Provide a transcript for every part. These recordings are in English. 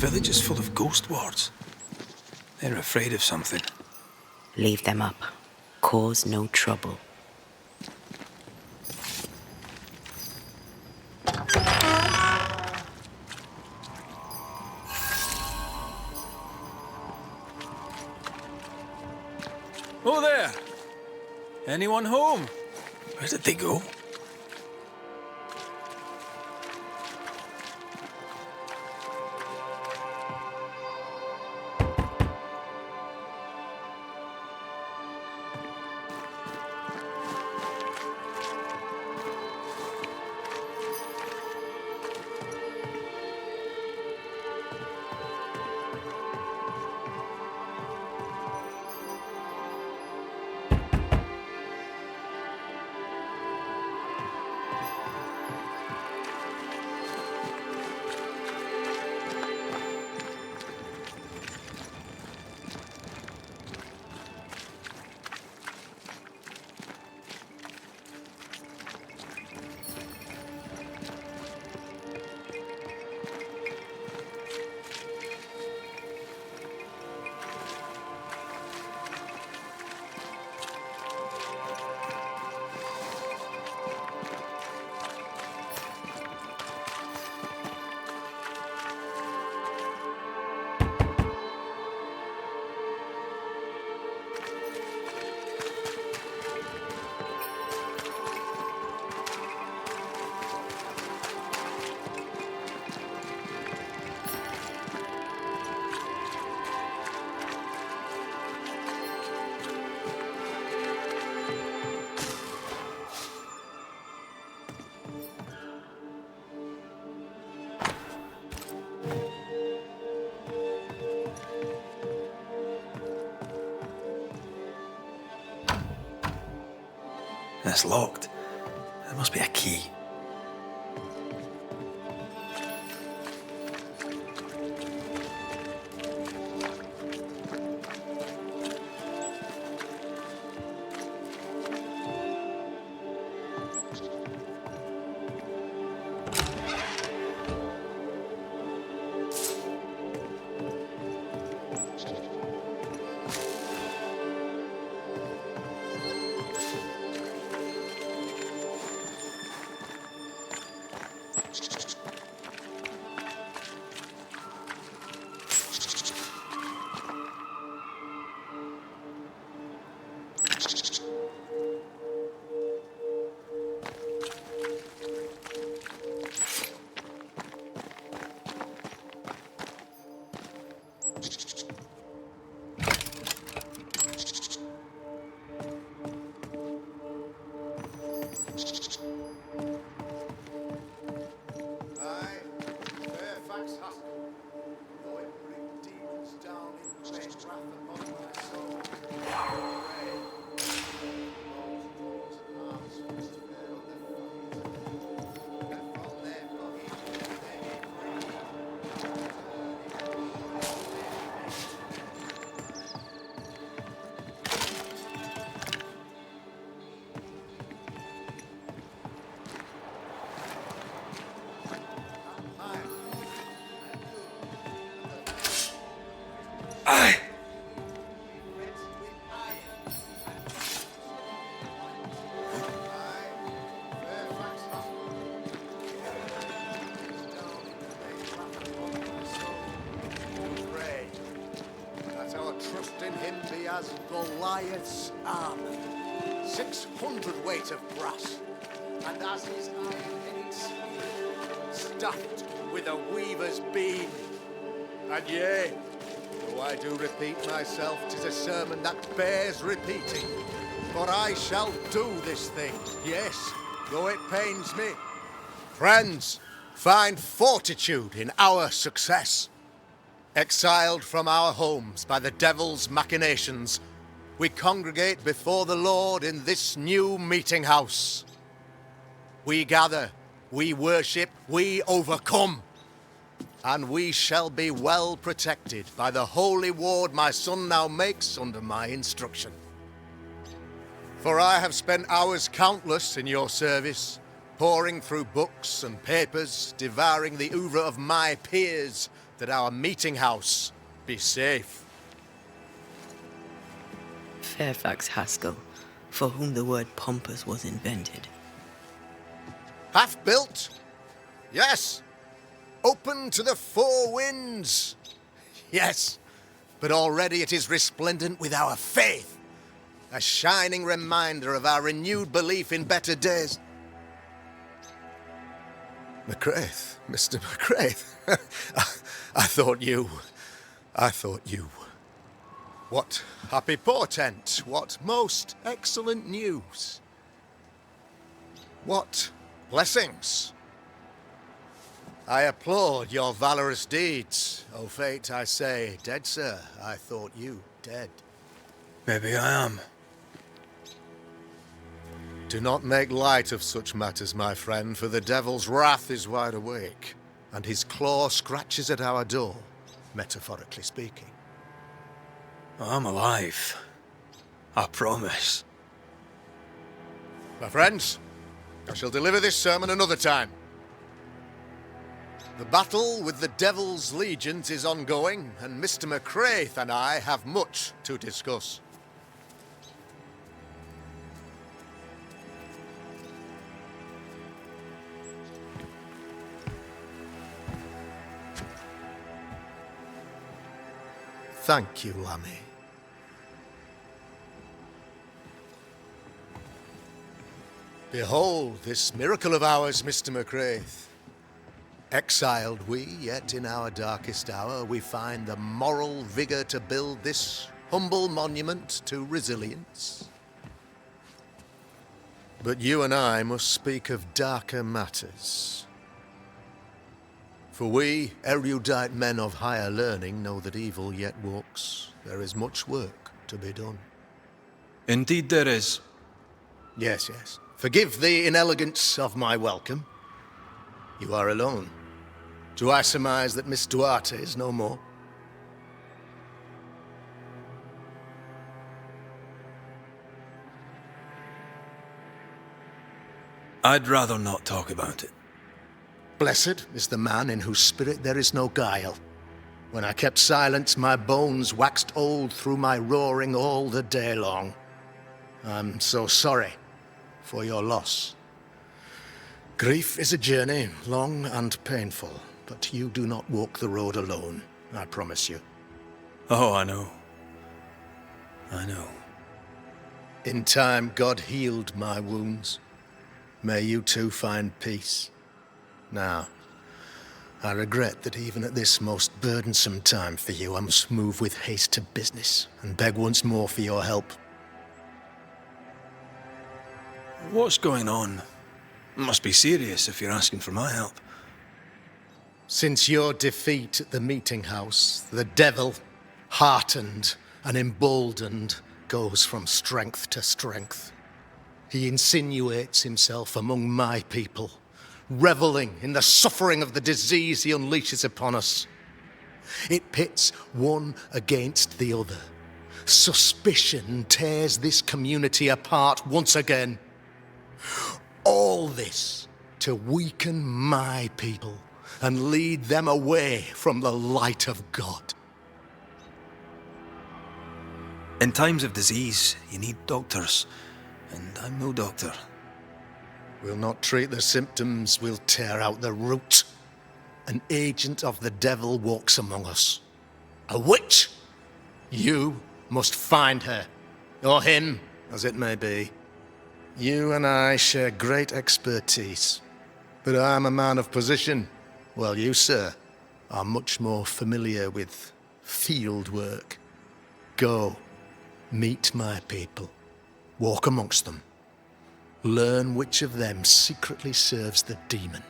village is full of ghost wards. They're afraid of something. Leave them up. Cause no trouble. Oh there! Anyone home? Where did they go? It's locked. There must be a key. As Goliath's armor, 600 weight of brass, and as his iron-headed spear, stuffed with a weaver's beam. And yea, though I do repeat myself, 'tis a sermon that bears repeating. For I shall do this thing, yes, though it pains me. Friends, find fortitude in our success. Exiled from our homes by the devil's machinations, we congregate before the Lord in this new meeting house. We gather, we worship, we overcome. And we shall be well protected by the holy ward my son now makes under my instruction. For I have spent hours countless in your service, poring through books and papers, devouring the oeuvre of my peers, that our meeting house be safe. Fairfax Haskell, for whom the word pompous was invented. Half-built? Yes. Open to the four winds? Yes. But already it is resplendent with our faith. A shining reminder of our renewed belief in better days. McCraith, Mr. McCraith. I thought you. What happy portent, what most excellent news. What blessings. I applaud your valorous deeds. O fate, I say, dead sir, I thought you dead. Maybe I am. Do not make light of such matters, my friend, for the devil's wrath is wide awake, and his claw scratches at our door, metaphorically speaking. I'm alive. I promise. My friends, I shall deliver this sermon another time. The battle with the devil's legions is ongoing, and Mr. McCraith and I have much to discuss. Thank you, Lammy. Behold this miracle of ours, Mr. McCraith. Exiled we, yet in our darkest hour we find the moral vigor to build this humble monument to resilience. But you and I must speak of darker matters. For we, erudite men of higher learning, know that evil yet walks. There is much work to be done. Indeed there is. Yes, yes. Forgive the inelegance of my welcome. You are alone. Do I surmise that Miss Duarte is no more? I'd rather not talk about it. Blessed is the man in whose spirit there is no guile. When I kept silence, my bones waxed old through my roaring all the day long. I'm so sorry for your loss. Grief is a journey, long and painful, but you do not walk the road alone, I promise you. Oh, I know. I know. In time, God healed my wounds. May you too find peace. Now, I regret that even at this most burdensome time for you, I must move with haste to business and beg once more for your help. What's going on? Must be serious if you're asking for my help. Since your defeat at the meeting house, the devil, heartened and emboldened, goes from strength to strength. He insinuates himself among my people, reveling in the suffering of the disease he unleashes upon us. It pits one against the other. Suspicion tears this community apart once again. All this to weaken my people and lead them away from the light of God. In times of disease, you need doctors, and I'm no doctor. We'll not treat the symptoms, we'll tear out the root. An agent of the devil walks among us. A witch! You must find her, or him, as it may be. You and I share great expertise, but I'm a man of position, while you, sir, are much more familiar with field work. Go, meet my people, walk amongst them. Learn which of them secretly serves the demon,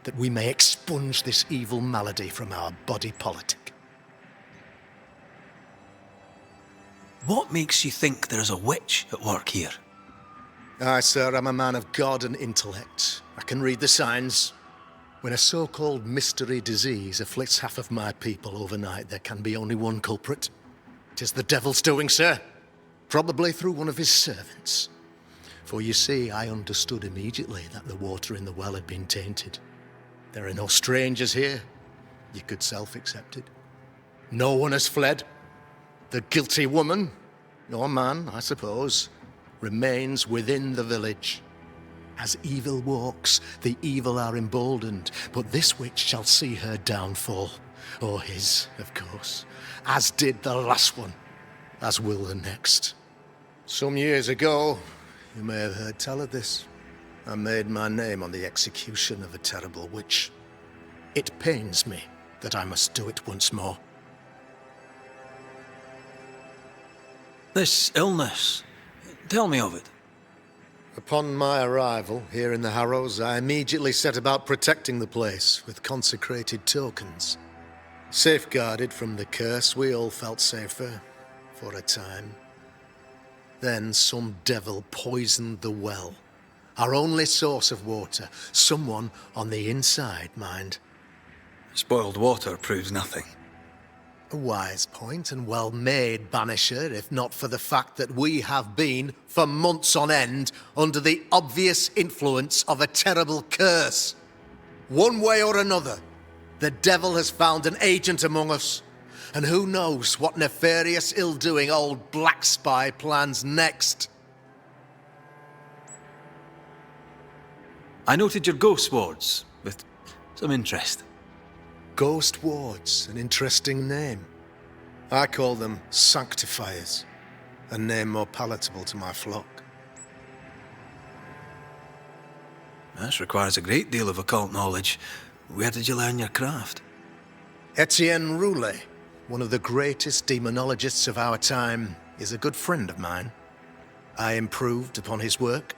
that we may expunge this evil malady from our body politic. What makes you think there's a witch at work here? Aye, sir, I'm a man of God and intellect. I can read the signs. When a so-called mystery disease afflicts half of my people overnight, there can be only one culprit. It is the devil's doing, sir. Probably through one of his servants. For you see, I understood immediately that the water in the well had been tainted. There are no strangers here. you could self-accept it. No one has fled. The guilty woman, or man, I suppose, remains within the village. As evil walks, the evil are emboldened, but this witch shall see her downfall. Or his, of course. As did the last one. As will the next. Some years ago, you may have heard tell of this, I made my name on the execution of a terrible witch. It pains me that I must do it once more. This illness, tell me of it. Upon my arrival here in the Harrows, I immediately set about protecting the place with consecrated tokens. Safeguarded from the curse, we all felt safer, for a time. Then some devil poisoned the well, our only source of water. Someone on the inside, mind. Spoiled water proves nothing. A wise point and well made, Banisher, if not for the fact that we have been, for months on end, under the obvious influence of a terrible curse. One way or another, the devil has found an agent among us, and who knows what nefarious ill-doing old Black Spy plans next. I noted your ghost wards with some interest. Ghost wards, an interesting name. I call them sanctifiers, a name more palatable to my flock. This requires a great deal of occult knowledge. Where did you learn your craft? Etienne Roulet, one of the greatest demonologists of our time, is a good friend of mine. I improved upon his work.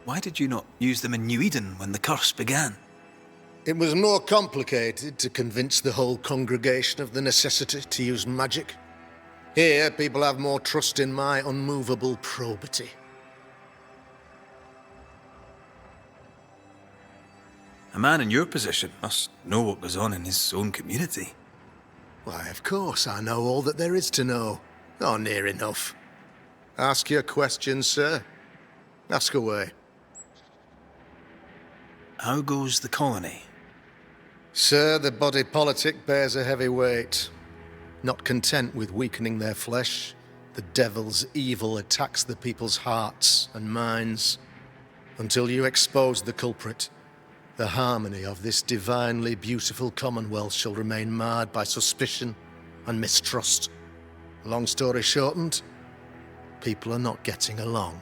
Why did you not use them in New Eden when the curse began? It was more complicated to convince the whole congregation of the necessity to use magic. Here, people have more trust in my unmovable probity. A man in your position must know what goes on in his own community. Why, of course, I know all that there is to know. Or near enough. Ask your questions, sir. Ask away. How goes the colony? Sir, the body politic bears a heavy weight. Not content with weakening their flesh, the devil's evil attacks the people's hearts and minds. Until you expose the culprit, the harmony of this divinely beautiful commonwealth shall remain marred by suspicion and mistrust. Long story shortened, people are not getting along.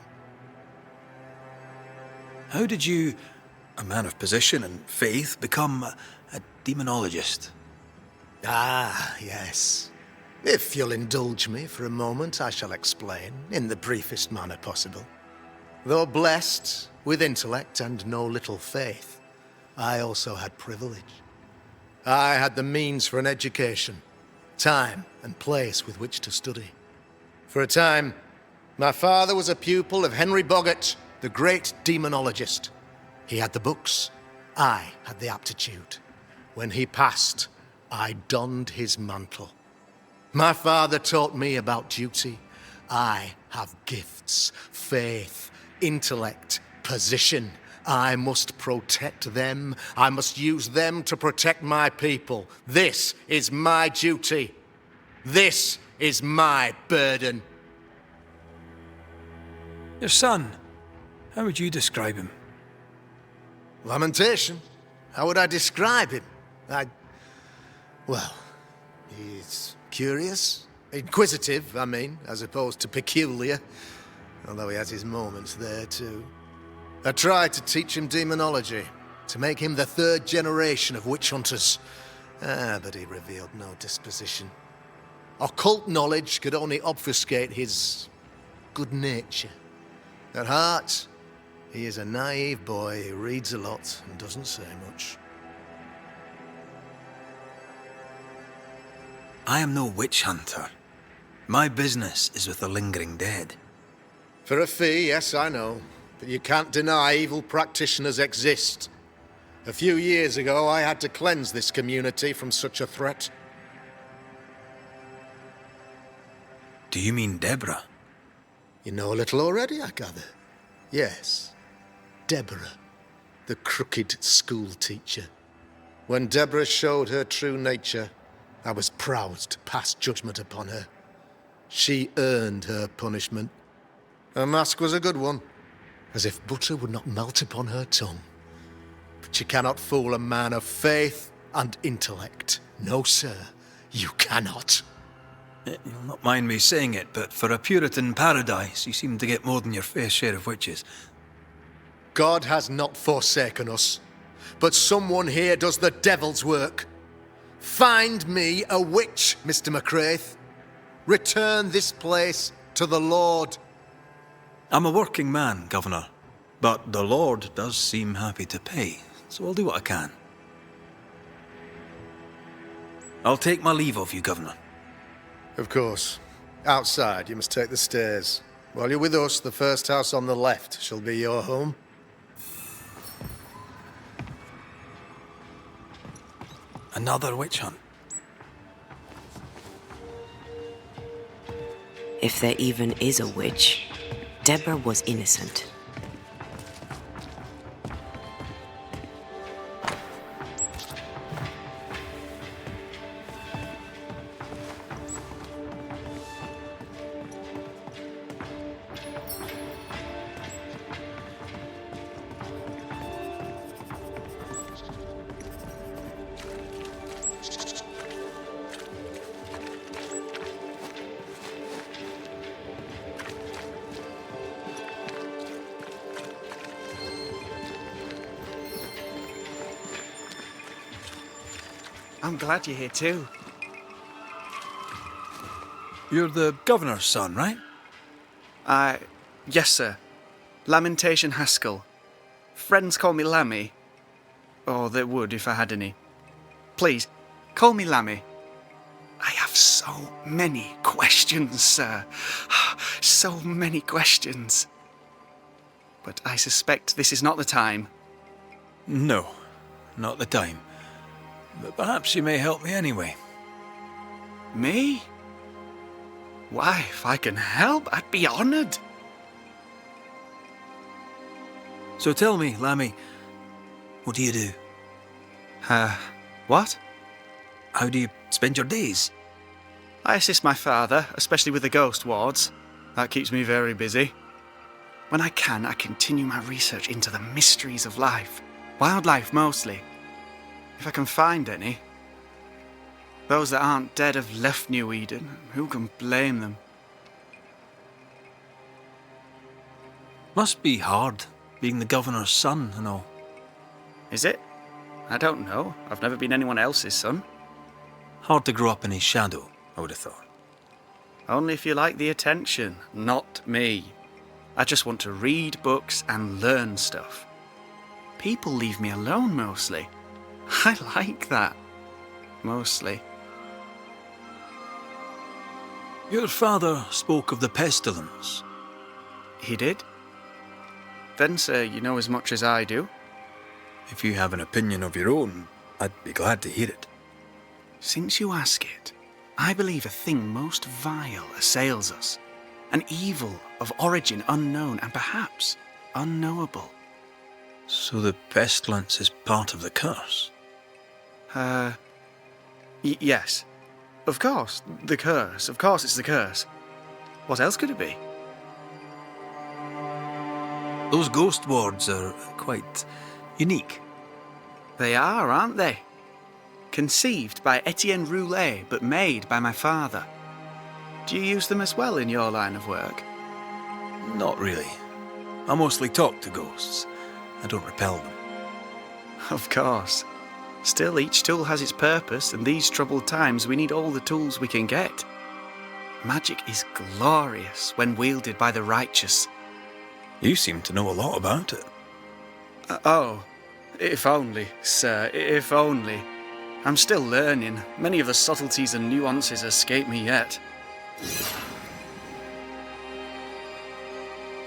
How did you, a man of position and faith, become a demonologist? Ah, yes. If you'll indulge me for a moment, I shall explain in the briefest manner possible. Though blessed with intellect and no little faith, I also had privilege. I had the means for an education, time and place with which to study. For a time, my father was a pupil of Henry Boggart, the great demonologist. He had the books, I had the aptitude. When he passed, I donned his mantle. My father taught me about duty. I have gifts, faith, intellect, position. I must protect them. I must use them to protect my people. This is my duty. This is my burden. Your son, how would you describe him? Lamentation? How would I describe him? Well, he's curious. Inquisitive, I mean, as opposed to peculiar. Although he has his moments there, too. I tried to teach him demonology, to make him the third generation of witch hunters. But he revealed no disposition. Occult knowledge could only obfuscate his good nature. At heart, he is a naive boy who reads a lot and doesn't say much. I am no witch hunter. My business is with the lingering dead. For a fee, yes, I know. But you can't deny evil practitioners exist. A few years ago, I had to cleanse this community from such a threat. Do you mean Deborah? You know a little already, I gather. Yes, Deborah, the crooked school teacher. When Deborah showed her true nature, I was proud to pass judgment upon her. She earned her punishment. Her mask was a good one, as if butter would not melt upon her tongue. But you cannot fool a man of faith and intellect. No, sir, you cannot. You'll not mind me saying it, but for a Puritan paradise, you seem to get more than your fair share of witches. God has not forsaken us, but someone here does the devil's work. Find me a witch, Mr. McCraith. Return this place to the Lord. I'm a working man, Governor, but the Lord does seem happy to pay, so I'll do what I can. I'll take my leave of you, Governor. Of course. Outside, you must take the stairs. While you're with us, the first house on the left shall be your home. Another witch hunt. If there even is a witch, Deborah was innocent. I'm glad you're here too. You're the Governor's son, right? Yes, sir. Lamentation Haskell. Friends call me Lammy. Or they would if I had any. Please, call me Lammy. I have so many questions, sir. So many questions. But I suspect this is not the time. No, not the time. But perhaps you may help me anyway. Me? Why, if I can help, I'd be honoured. So tell me, Lammy, what do you do? What? How do you spend your days? I assist my father, especially with the ghost wards. That keeps me very busy. When I can, I continue my research into the mysteries of life. Wildlife, mostly. If I can find any. Those that aren't dead have left New Eden. Who can blame them? Must be hard, being the Governor's son and all. Is it? I don't know. I've never been anyone else's son. Hard to grow up in his shadow, I would have thought. Only if you like the attention, not me. I just want to read books and learn stuff. People leave me alone mostly. I like that. Mostly. Your father spoke of the pestilence. He did? Then, sir, you know as much as I do. If you have an opinion of your own, I'd be glad to hear it. Since you ask it, I believe a thing most vile assails us. An evil of origin unknown and perhaps unknowable. So the pestilence is part of the curse? Yes. Of course, the curse. Of course it's the curse. What else could it be? Those ghost wards are quite unique. They are, aren't they? Conceived by Etienne Roulet, but made by my father. Do you use them as well in your line of work? Not really. I mostly talk to ghosts. I don't repel them. Of course. Still, each tool has its purpose, and these troubled times we need all the tools we can get. Magic is glorious when wielded by the righteous. You seem to know a lot about it. Oh, if only, sir, if only. I'm still learning. Many of the subtleties and nuances escape me yet.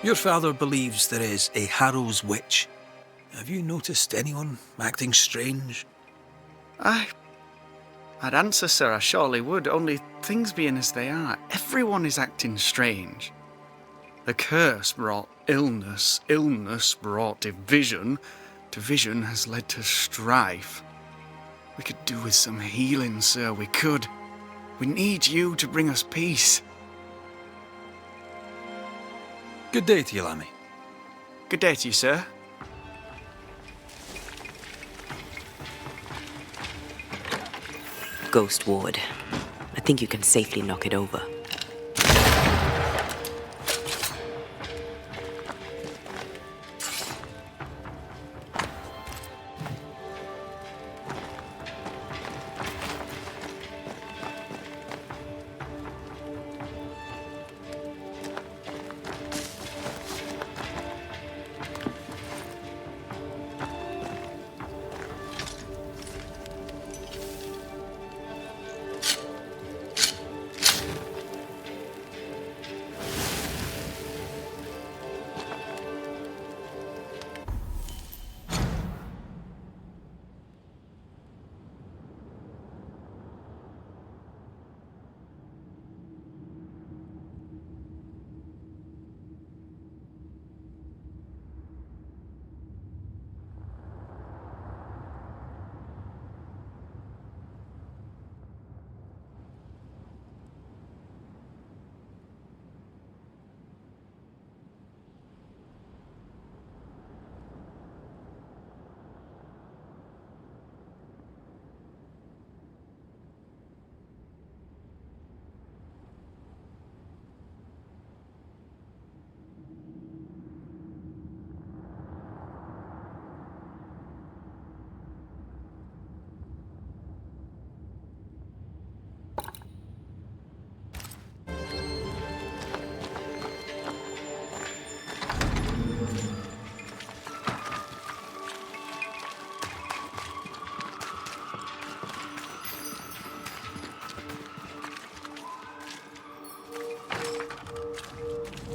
Your father believes there is a Harrow's witch. Have you noticed anyone acting strange? I'd answer, sir, I surely would, only things being as they are, everyone is acting strange. The curse brought illness, illness brought division, Division has led to strife. We could do with some healing, sir, we could. We need you to bring us peace. Good day to you, Lammy. Good day to you, sir. Ghost Ward. I think you can safely knock it over.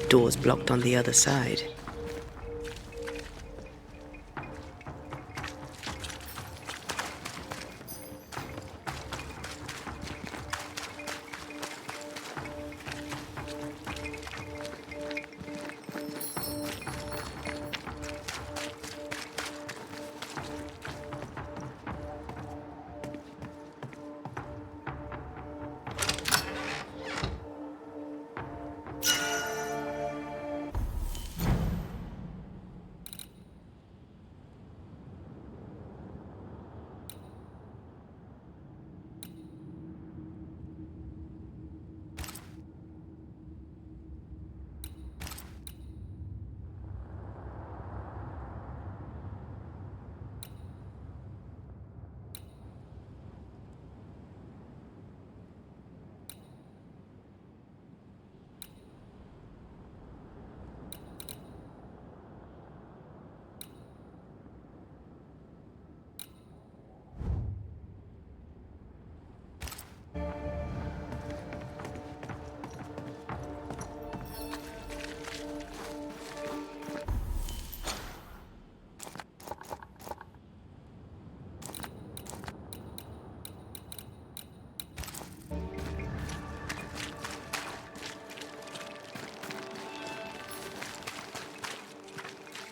Doors blocked on the other side.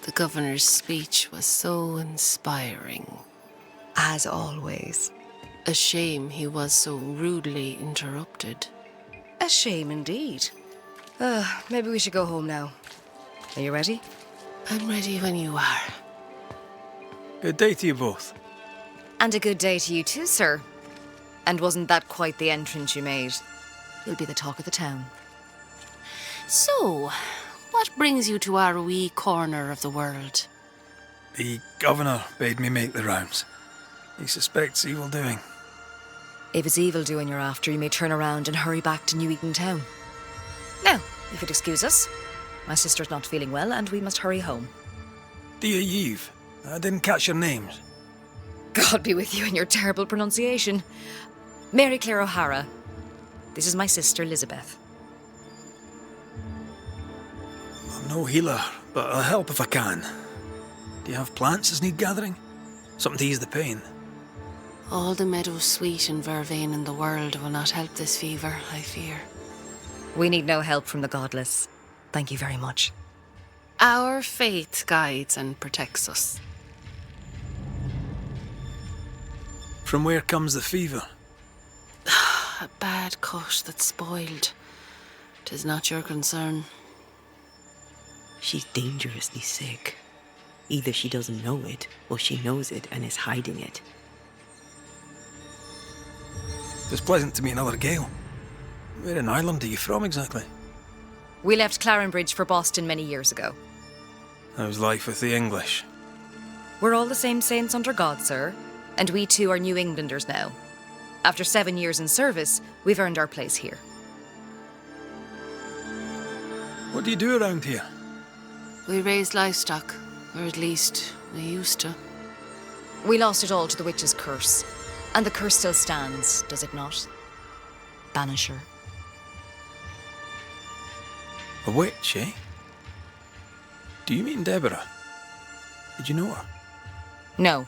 The governor's speech was so inspiring. As always. A shame he was so rudely interrupted. A shame indeed. Maybe we should go home now. Are you ready? I'm ready when you are. Good day to you both. And a good day to you too, sir. And wasn't that quite the entrance you made? You'll be the talk of the town. So, what brings you to our wee corner of the world? The governor bade me make the rounds. He suspects evil doing. If it's evil doing you're after, you may turn around and hurry back to New Eden Town. Now, if you'd excuse us. My sister's not feeling well and we must hurry home. Dear Yves, I didn't catch your names. God be with you and your terrible pronunciation. Mary Claire O'Hara. This is my sister, Elizabeth. I'm no healer, but I'll help if I can. Do you have plants as need gathering? Something to ease the pain? All the meadow sweet and vervain in the world will not help this fever, I fear. We need no help from the godless. Thank you very much. Our faith guides and protects us. From where comes the fever? A bad cut that's spoiled. 'Tis not your concern. She's dangerously sick. Either she doesn't know it, or she knows it and is hiding it. It's pleasant to meet another Gale. Where in Ireland are you from exactly? We left Clarenbridge for Boston many years ago. How's life with the English? We're all the same saints under God, sir. And we too are New Englanders now. After 7 years in service, we've earned our place here. What do you do around here? We raise livestock, or at least we used to. We lost it all to the witch's curse. And the curse still stands, does it not? Banisher. A witch, eh? Do you mean Deborah? Did you know her? No.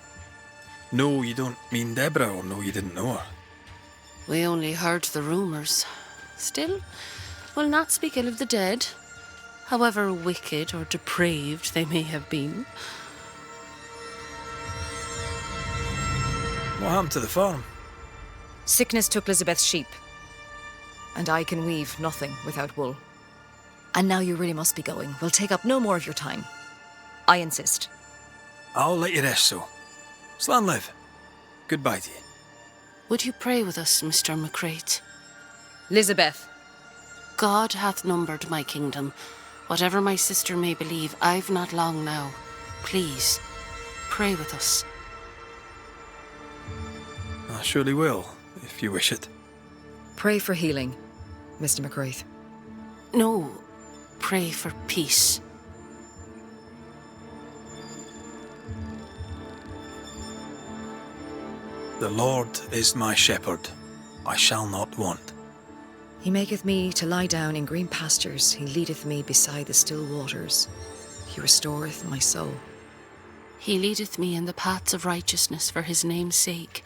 No, you don't mean Deborah, or no, you didn't know her. We only heard the rumours. Still, we'll not speak ill of the dead, however wicked or depraved they may have been. What happened to the farm? Sickness took Elizabeth's sheep. And I can weave nothing without wool. And now you really must be going. We'll take up no more of your time. I insist. I'll let you rest, so. Slan live. Goodbye to you. Would you pray with us, Mr. McCrate? Elizabeth. God hath numbered my kingdom. Whatever my sister may believe, I've not long now. Please, pray with us. I surely will, if you wish it. Pray for healing, Mr. McCraith. No, pray for peace. The Lord is my shepherd. I shall not want. He maketh me to lie down in green pastures. He leadeth me beside the still waters. He restoreth my soul. He leadeth me in the paths of righteousness for his name's sake.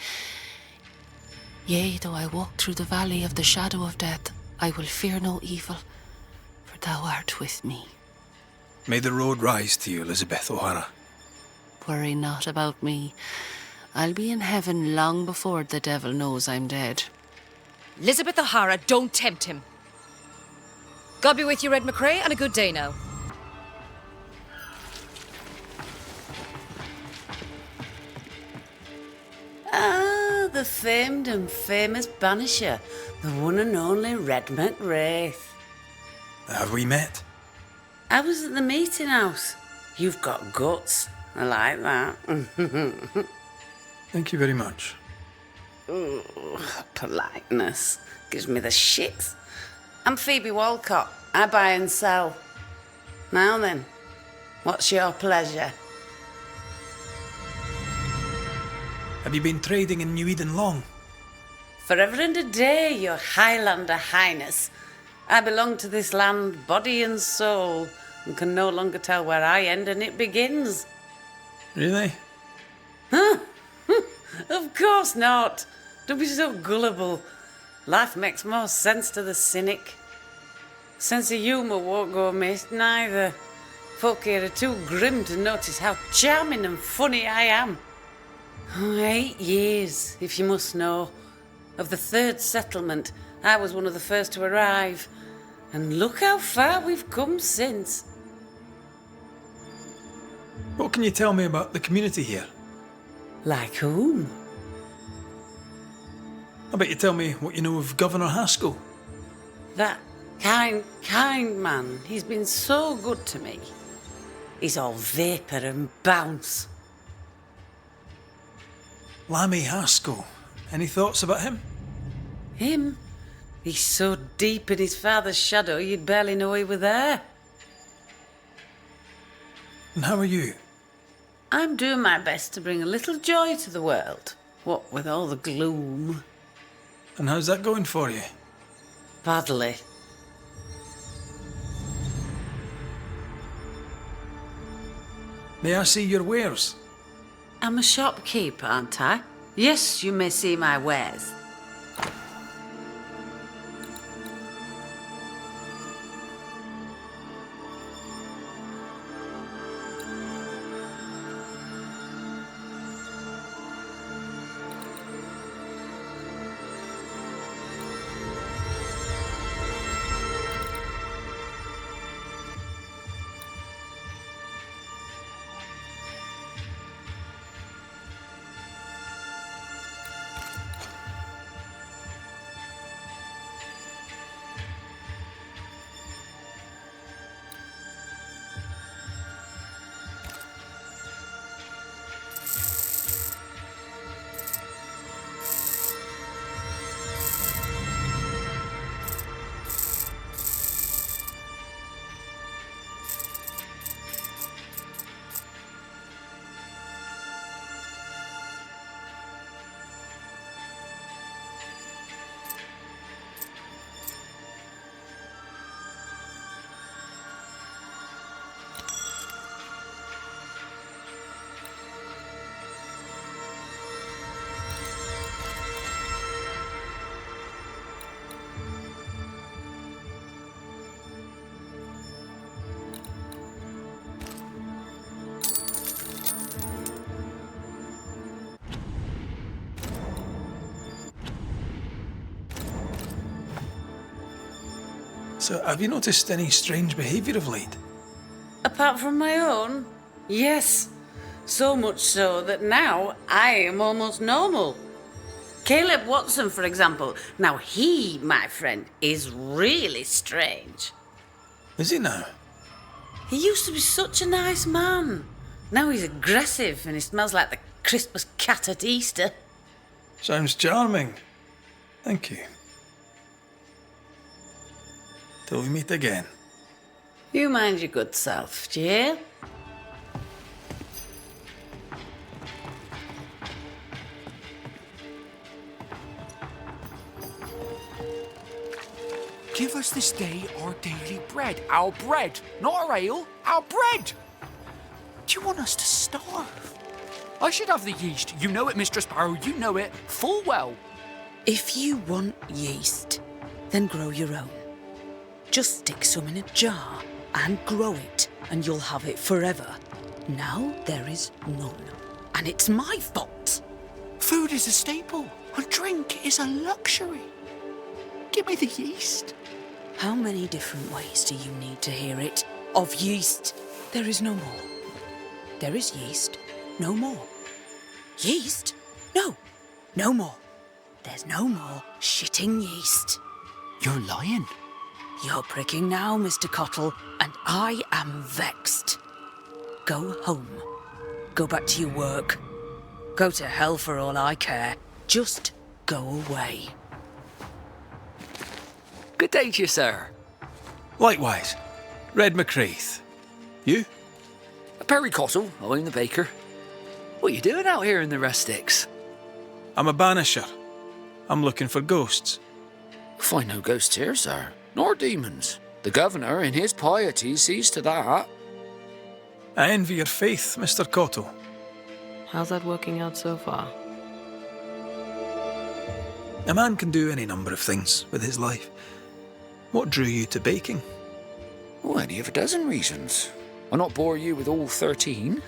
Yea, though I walk through the valley of the shadow of death, I will fear no evil, for thou art with me. May the road rise to you, Elizabeth O'Hara. Worry not about me. I'll be in heaven long before the devil knows I'm dead. Elizabeth O'Hara, don't tempt him. God be with you, Red McCrae, and a good day now. Ah, the famed and famous Banisher, the one and only Red McWraith. Have we met? I was at the meeting house. You've got guts. I like that. Thank you very much. Ooh, politeness gives me the shits. I'm Phoebe Walcott. I buy and sell. Now then, what's your pleasure? Have you been trading in New Eden long? Forever and a day, your Highlander Highness. I belong to this land, body and soul, and can no longer tell where I end and it begins. Really? Huh? Of course not. Don't be so gullible. Life makes more sense to the cynic. Sense of humour won't go amiss, neither. Folk here are too grim to notice how charming and funny I am. 8 years, if you must know. Of the third settlement, I was one of the first to arrive. And look how far we've come since. What can you tell me about the community here? Like whom? I bet you tell me what you know of Governor Haskell. That kind man. He's been so good to me. He's all vapour and bounce. Lammy Haskell. Any thoughts about him? Him? He's so deep in his father's shadow you'd barely know he were there. And how are you? I'm doing my best to bring a little joy to the world. What with all the gloom. And how's that going for you? Badly. May I see your wares? I'm a shopkeep, aren't I? Yes, you may see my wares. So, have you noticed any strange behaviour of late? Apart from my own? Yes. So much so that now I am almost normal. Caleb Watson, for example. Now he, my friend, is really strange. Is he now? He used to be such a nice man. Now he's aggressive and he smells like the Christmas cat at Easter. Sounds charming. Thank you. Till we meet again. You mind your good self, do you hear? Give us this day our daily bread. Our bread, not our ale, our bread. Do you want us to starve? I should have the yeast. You know it, Mistress Barrow, you know it full well. If you want yeast, then grow your own. Just stick some in a jar and grow it, and you'll have it forever. Now there is none, and it's my fault. Food is a staple, and drink is a luxury. Give me the yeast. How many different ways do you need to hear it? Of yeast, there is no more. There is yeast, no more. Yeast? No, no more. There's no more shitting yeast. You're lying. You're pricking now, Mr. Cottle, and I am vexed. Go home. Go back to your work. Go to hell for all I care. Just go away. Good day to you, sir. Likewise. Red McCraith. You? Perry Cottle, I'm the baker. What are you doing out here in the rustics? I'm a banisher. I'm looking for ghosts. Find no ghosts here, sir, nor demons. The governor, in his piety, sees to that. I envy your faith, Mr. Cottle. How's that working out so far? A man can do any number of things with his life. What drew you to baking? Oh, any of a dozen reasons. I'll not bore you with all 13.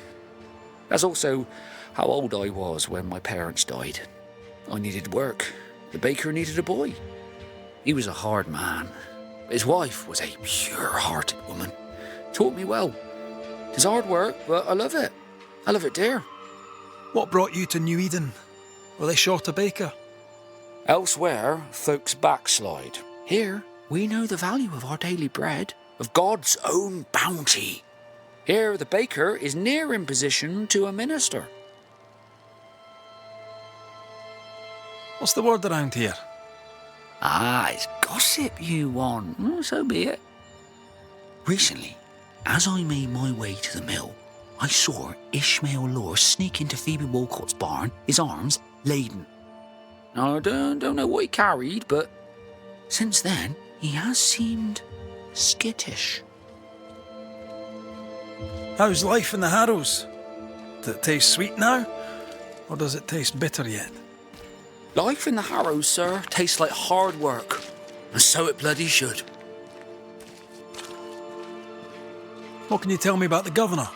That's also how old I was when my parents died. I needed work. The baker needed a boy. He was a hard man. His wife was a pure-hearted woman. Taught me well. It's hard work, but I love it. I love it, dear. What brought you to New Eden? Were they short a baker? Elsewhere, folks backslide. Here, we know the value of our daily bread, of God's own bounty. Here, the baker is near in position to a minister. What's the word around here? Ah, it's gossip you want. Well, so be it. Recently, as I made my way to the mill, I saw Ishmael Lore sneak into Phoebe Walcott's barn, his arms laden. Now, I don't know what he carried, but since then, he has seemed skittish. How's life in the Harrows? Does it taste sweet now? Or does it taste bitter yet? Life in the Harrows, sir, tastes like hard work. And so it bloody should. What can you tell me about the governor?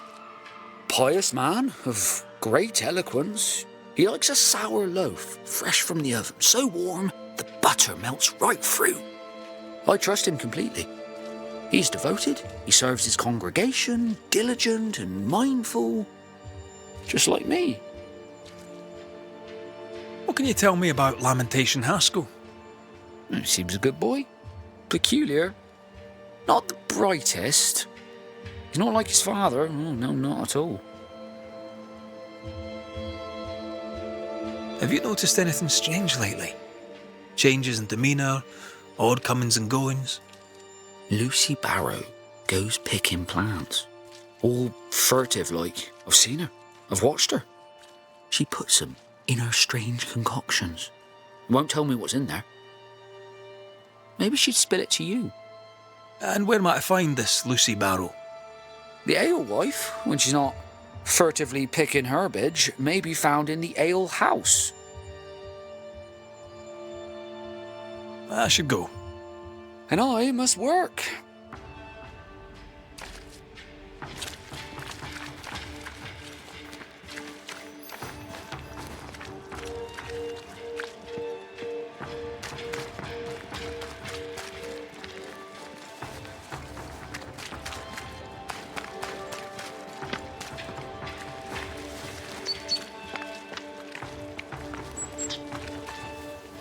Pious man of great eloquence. He likes a sour loaf, fresh from the oven, so warm the butter melts right through. I trust him completely. He's devoted, he serves his congregation, diligent and mindful, just like me. What can you tell me about Lamentation Haskell? He seems a good boy. Peculiar. Not the brightest. He's not like his father. Oh, no, not at all. Have you noticed anything strange lately? Changes in demeanour, odd comings and goings? Lucy Barrow goes picking plants. All furtive like. I've seen her. I've watched her. She puts them in her strange concoctions. Won't tell me what's in there. Maybe she'd spill it to you. And where might I find this Lucy Barrow? The alewife, when she's not furtively picking herbage, may be found in the ale house. I should go. And I must work.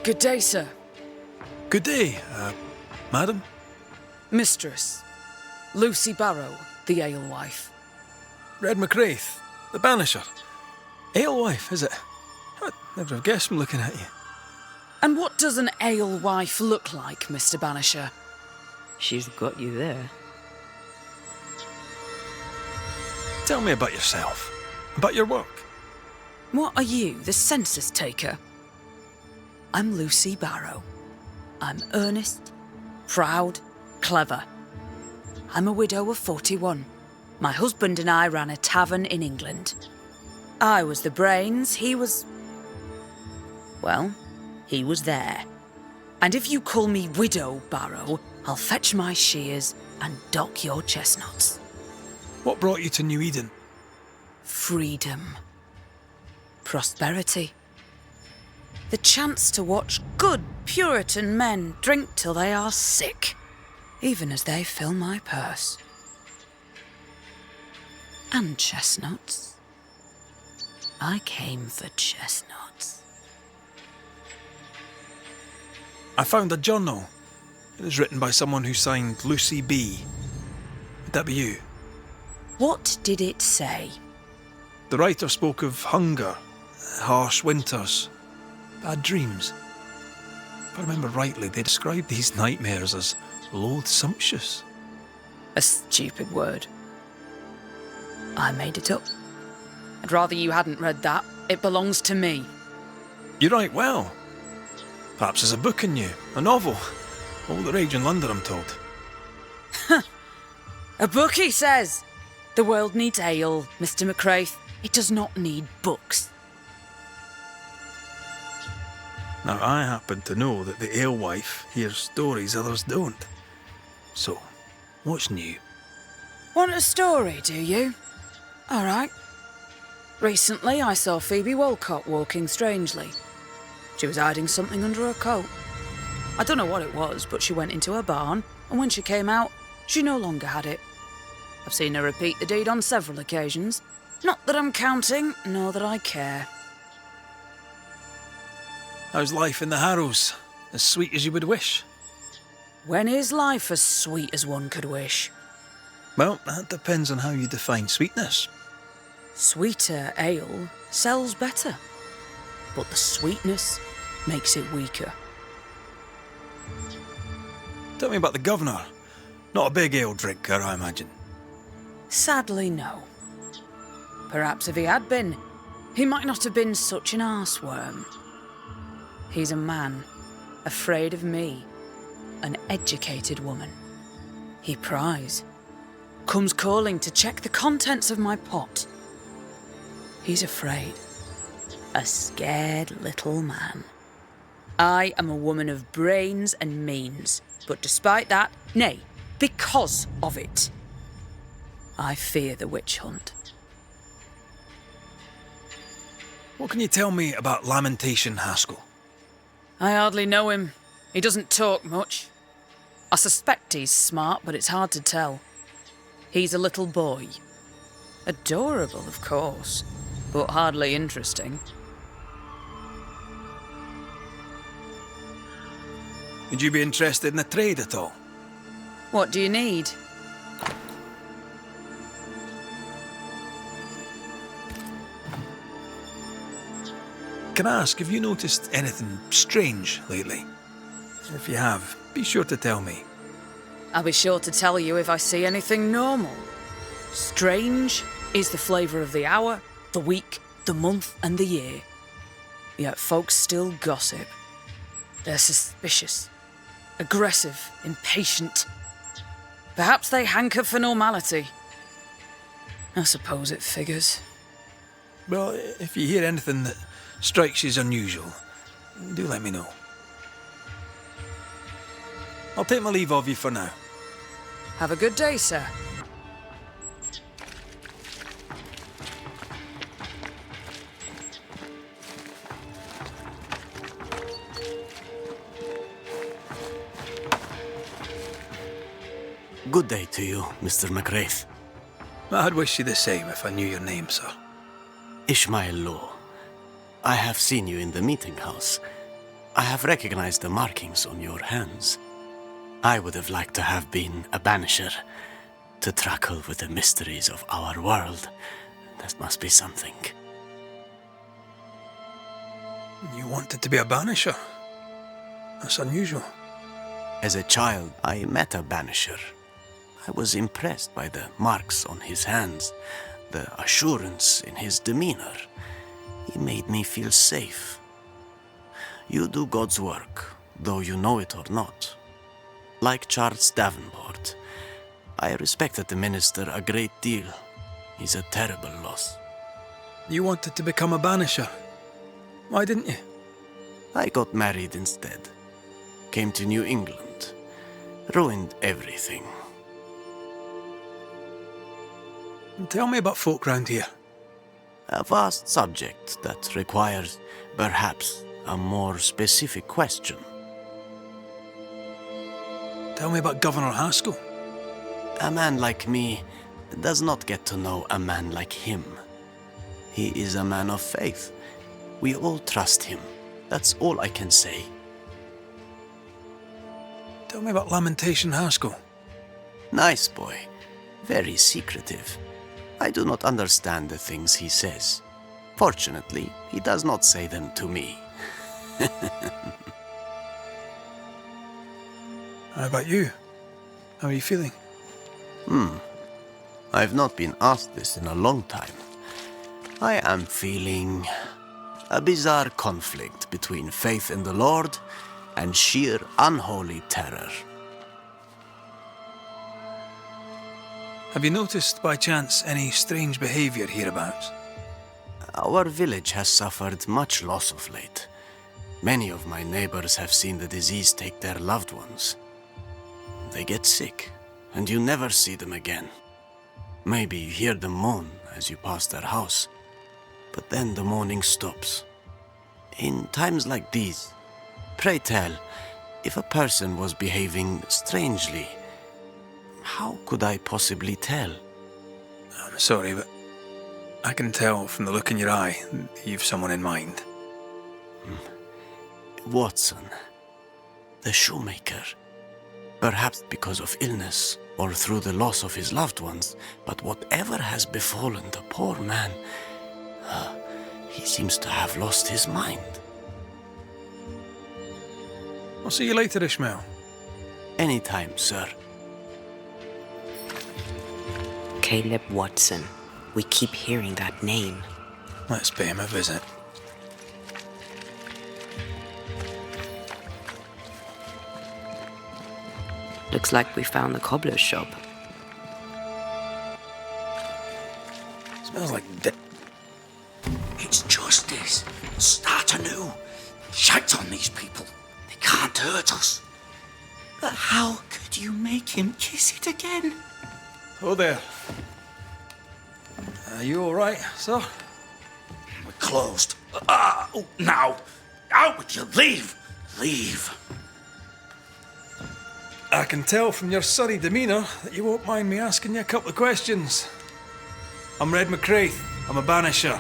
Good day, sir. Good day, madam. Mistress. Lucy Barrow, the alewife. Red McCraith, the banisher. Alewife, is it? I'd never have guessed from looking at you. And what does an alewife look like, Mr. Banisher? She's got you there. Tell me about yourself, about your work. What are you, the census taker? I'm Lucy Barrow. I'm earnest, proud, clever. I'm a widow of 41. My husband and I ran a tavern in England. I was the brains, he was... well, he was there. And if you call me Widow Barrow, I'll fetch my shears and dock your chestnuts. What brought you to New Eden? Freedom. Prosperity. The chance to watch good Puritan men drink till they are sick, even as they fill my purse. And chestnuts. I came for chestnuts. I found a journal. It was written by someone who signed Lucy B. Would that be you? What did it say? The writer spoke of hunger, harsh winters, bad dreams. If I remember rightly, they described these nightmares as loathsumptuous. A stupid word. I made it up. I'd rather you hadn't read that. It belongs to me. You write well. Perhaps there's a book in you, a novel. All the rage in London, I'm told. A book, he says. The world needs ale, Mr. McCraith. It does not need books. Now, I happen to know that the alewife hears stories others don't. So, what's new? Want a story, do you? All right. Recently, I saw Phoebe Walcott walking strangely. She was hiding something under her coat. I don't know what it was, but she went into her barn, and when she came out, she no longer had it. I've seen her repeat the deed on several occasions. Not that I'm counting, nor that I care. How's life in the Harrows? As sweet as you would wish? When is life as sweet as one could wish? Well, that depends on how you define sweetness. Sweeter ale sells better, but the sweetness makes it weaker. Tell me about the governor. Not a big ale drinker, I imagine. Sadly, no. Perhaps if he had been, he might not have been such an arseworm. He's a man, afraid of me, an educated woman. He pries, comes calling to check the contents of my pot. He's afraid, a scared little man. I am a woman of brains and means, but despite that, nay, because of it, I fear the witch hunt. What can you tell me about Lamentation Haskell? I hardly know him. He doesn't talk much. I suspect he's smart, but it's hard to tell. He's a little boy. Adorable, of course, but hardly interesting. Would you be interested in a trade at all? What do you need? Can I ask, have you noticed anything strange lately? If you have, be sure to tell me. I'll be sure to tell you if I see anything normal. Strange is the flavour of the hour, the week, the month, and the year. Yet folks still gossip. They're suspicious, aggressive, impatient. Perhaps they hanker for normality. I suppose it figures. Well, if you hear anything that strikes you as unusual, do let me know. I'll take my leave of you for now. Have a good day, sir. Good day to you, Mr. McCraith. I'd wish you the same if I knew your name, sir. Ishmael Law. I have seen you in the meeting house. I have recognized the markings on your hands. I would have liked to have been a banisher, to truckle with the mysteries of our world. That must be something. You wanted to be a banisher? That's unusual. As a child, I met a banisher. I was impressed by the marks on his hands, the assurance in his demeanor. He made me feel safe. You do God's work, though you know it or not. Like Charles Davenport, I respected the minister a great deal. He's a terrible loss. You wanted to become a banisher? Why didn't you? I got married instead. Came to New England. Ruined everything. Tell me about folk round here. A vast subject that requires, perhaps, a more specific question. Tell me about Governor Haskell. A man like me does not get to know a man like him. He is a man of faith. We all trust him. That's all I can say. Tell me about Lamentation Haskell. Nice boy. Very secretive. I do not understand the things he says. Fortunately, he does not say them to me. How about you? How are you feeling? I've not been asked this in a long time. I am feeling a bizarre conflict between faith in the Lord and sheer unholy terror. Have you noticed, by chance, any strange behaviour hereabouts? Our village has suffered much loss of late. Many of my neighbors have seen the disease take their loved ones. They get sick, and you never see them again. Maybe you hear them moan as you pass their house, but then the moaning stops. In times like these, pray tell, if a person was behaving strangely, how could I possibly tell? I'm sorry, but I can tell from the look in your eye that you've someone in mind. Watson, the shoemaker. Perhaps because of illness or through the loss of his loved ones, but whatever has befallen the poor man, he seems to have lost his mind. I'll see you later, Ishmael. Anytime, sir. Caleb Watson. We keep hearing that name. Let's pay him a visit. Looks like we found the cobbler's shop. Smells like It's justice. Start anew. Shite on these people. They can't hurt us. But how could you make him kiss it again? Oh there. Are you all right, sir? We're closed. Now. Out with you. Leave. Leave. I can tell from your sunny demeanour that you won't mind me asking you a couple of questions. I'm Red McCraith. I'm a banisher.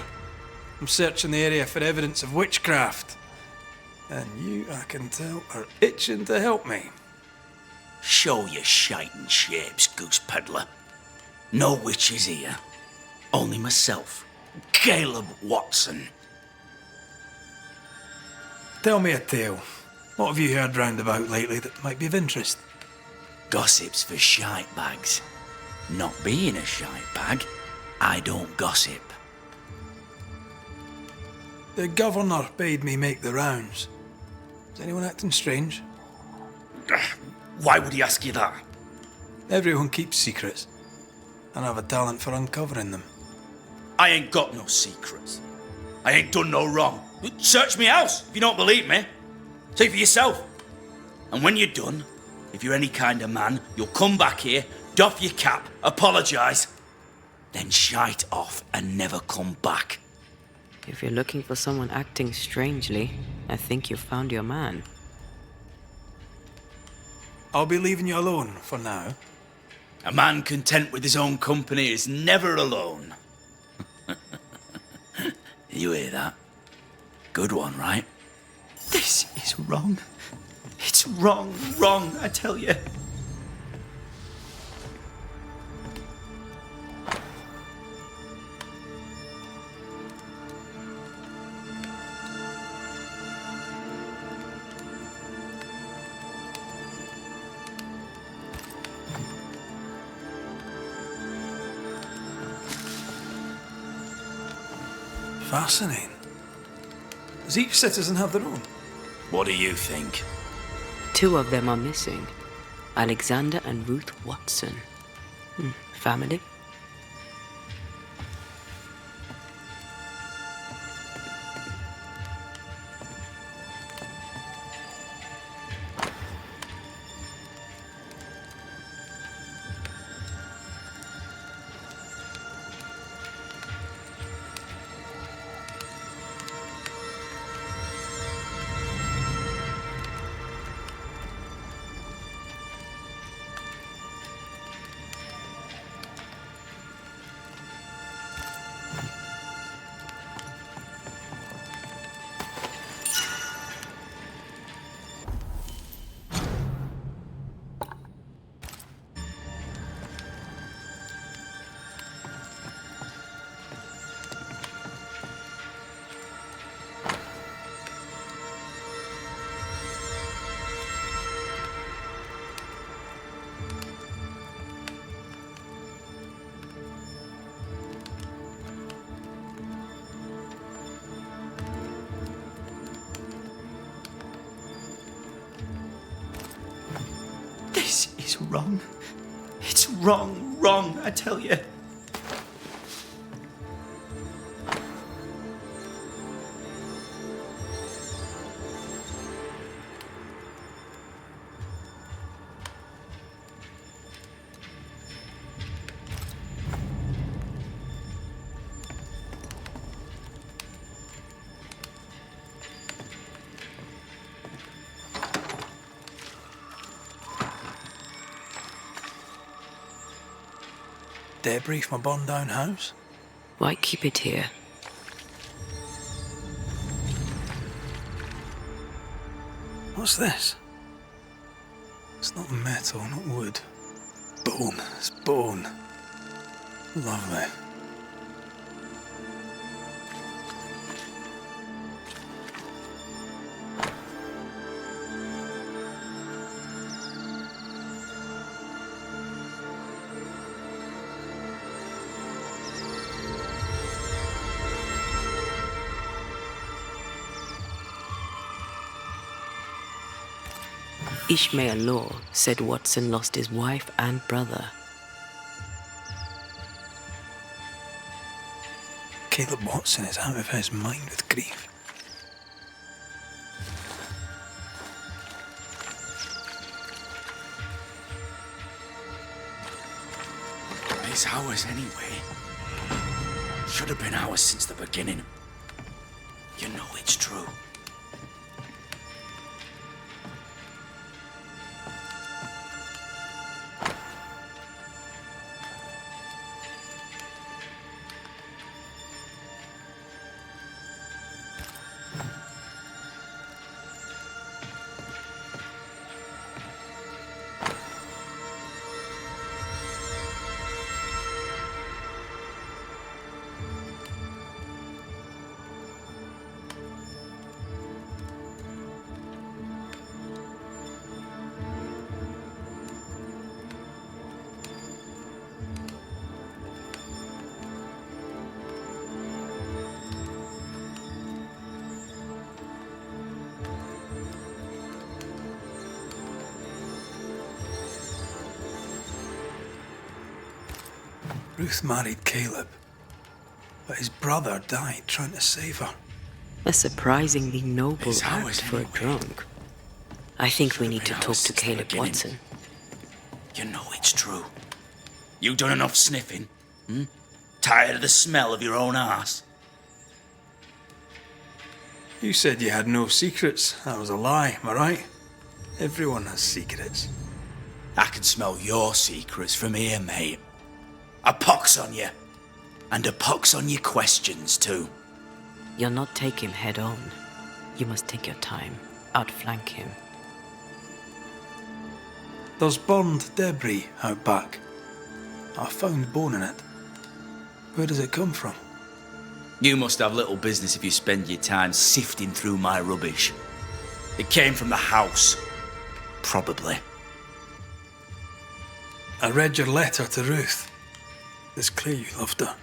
I'm searching the area for evidence of witchcraft. And you, I can tell, are itching to help me. Show your shiting shapes, goose peddler. No witches here. Only myself, Caleb Watson. Tell me a tale. What have you heard round about lately that might be of interest? Gossip's for shite bags. Not being a shite bag, I don't gossip. The governor bade me make the rounds. Is anyone acting strange? Why would he ask you that? Everyone keeps secrets, and I have a talent for uncovering them. I ain't got no secrets. I ain't done no wrong. Search me house if you don't believe me. See for yourself. And when you're done, if you're any kind of man, you'll come back here, doff your cap, apologise, then shite off and never come back. If you're looking for someone acting strangely, I think you've found your man. I'll be leaving you alone for now. A man content with his own company is never alone. You hear that? Good one, right? This is wrong. It's wrong, I tell you. Fascinating. Does each citizen have their own? What do you think? 2 of them are missing. Alexander and Ruth Watson. Family? This is wrong. It's wrong, I tell you. Debris from a burned down house? Why keep it here? What's this? It's not metal, not wood. Bone. It's bone. Lovely. Ishmael Law said Watson lost his wife and brother. Caleb Watson is out of his mind with grief. It's ours anyway. Should have been ours since the beginning. You know it's true. Ruth married Caleb, but his brother died trying to save her. A surprisingly noble It's ours act for a anyway. drunk. I think we Should need have to been talk ours to since the Caleb beginning. Watson. You know it's true. You done enough sniffing? Tired of the smell of your own arse? You said you had no secrets. That was a lie, am I right? Everyone has secrets. I can smell your secrets from here, mate. A pox on you. And a pox on your questions, too. You're not taking head on. You must take your time. outflank him. There's burned debris out back. I found bone in it. Where does it come from? You must have little business if you spend your time sifting through my rubbish. It came from the house. Probably. I read your letter to Ruth. It's clear you loved her.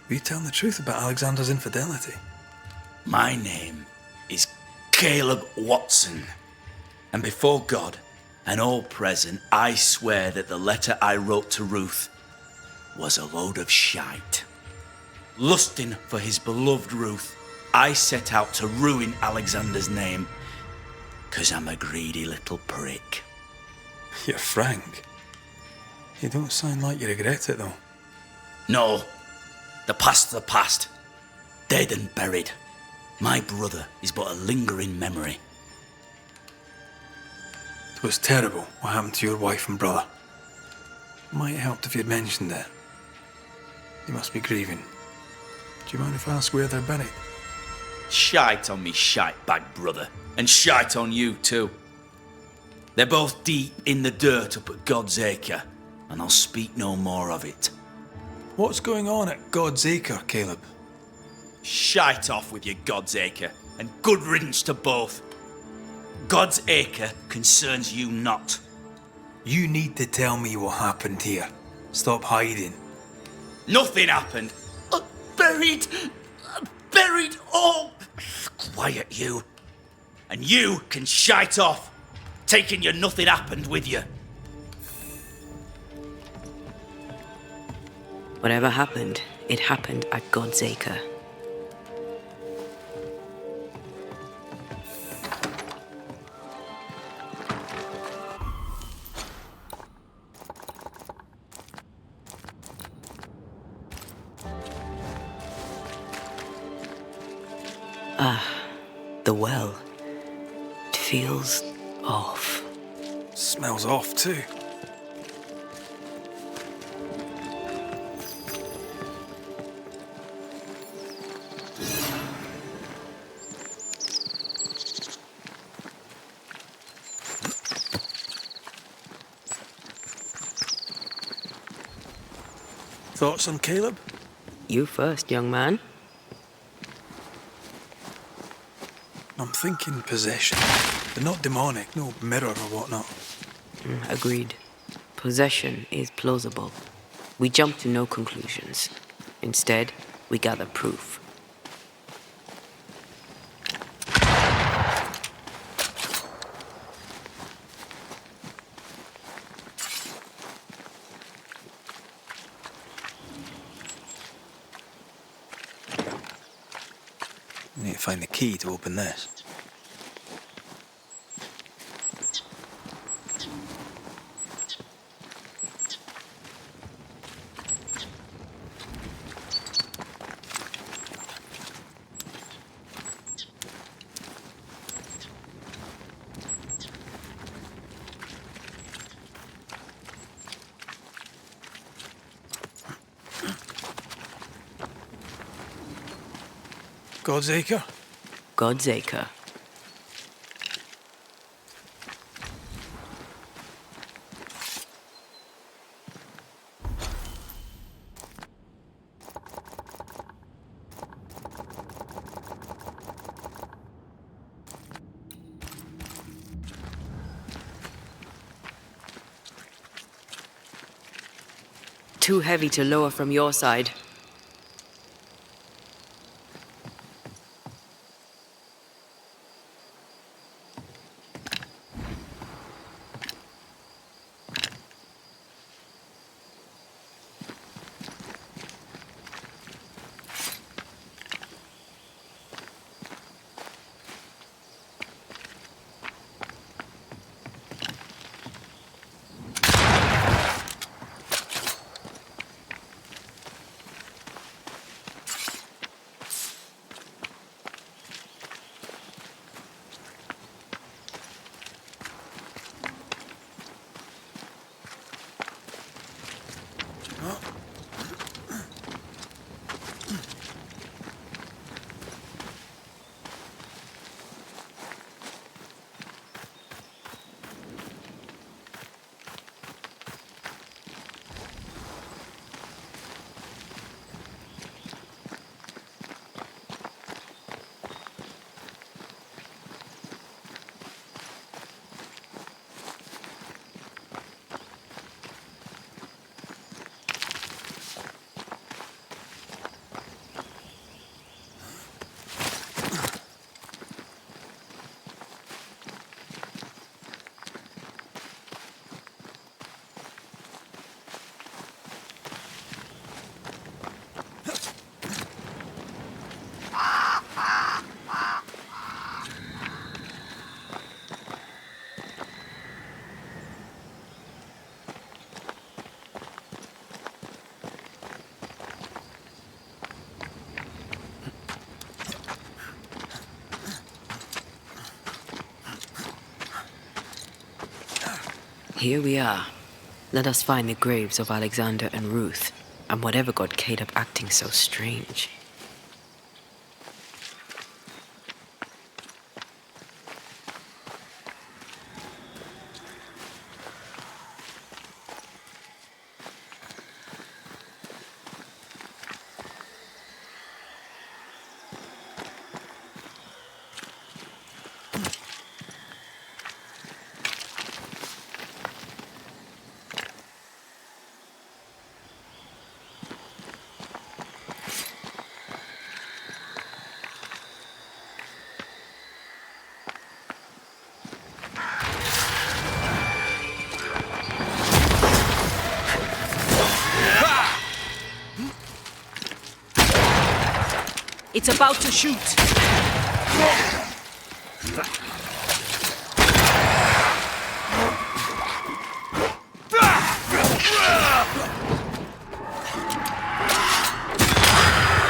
Were you telling the truth about Alexander's infidelity? My name is Caleb Watson. And before God and all present, I swear that the letter I wrote to Ruth was a load of shite. Lusting for his beloved Ruth, I set out to ruin Alexander's name, 'cause I'm a greedy little prick. You're frank. You don't sound like you regret it, though. No, the past's the past. Dead and buried. My brother is but a lingering memory. It was terrible what happened to your wife and brother. Might have helped if you'd mentioned it. You must be grieving. Do you mind if I ask where they're buried? Shite on me shite-bag brother, and shite on you too. They're both deep in the dirt up at God's Acre, and I'll speak no more of it. What's going on at God's Acre, Caleb? Shite off with your God's Acre, and good riddance to both. God's Acre concerns you not. You need to tell me what happened here. Stop hiding. Nothing happened. Buried all. Quiet, you. And you can shite off, taking your nothing happened with you. Whatever happened, it happened at God's Acre. The well. It feels off. Smells off too. Thoughts on Caleb? You first, young man. I'm thinking possession. But not demonic, no mirror or whatnot. Agreed. Possession is plausible. We jump to no conclusions. Instead, we gather proof. We need to find the key to open this. God's Acre? God's Acre. Too heavy to lower from your side. Here we are. Let us find the graves of Alexander and Ruth, and whatever got Kate up acting so strange. It's about to shoot.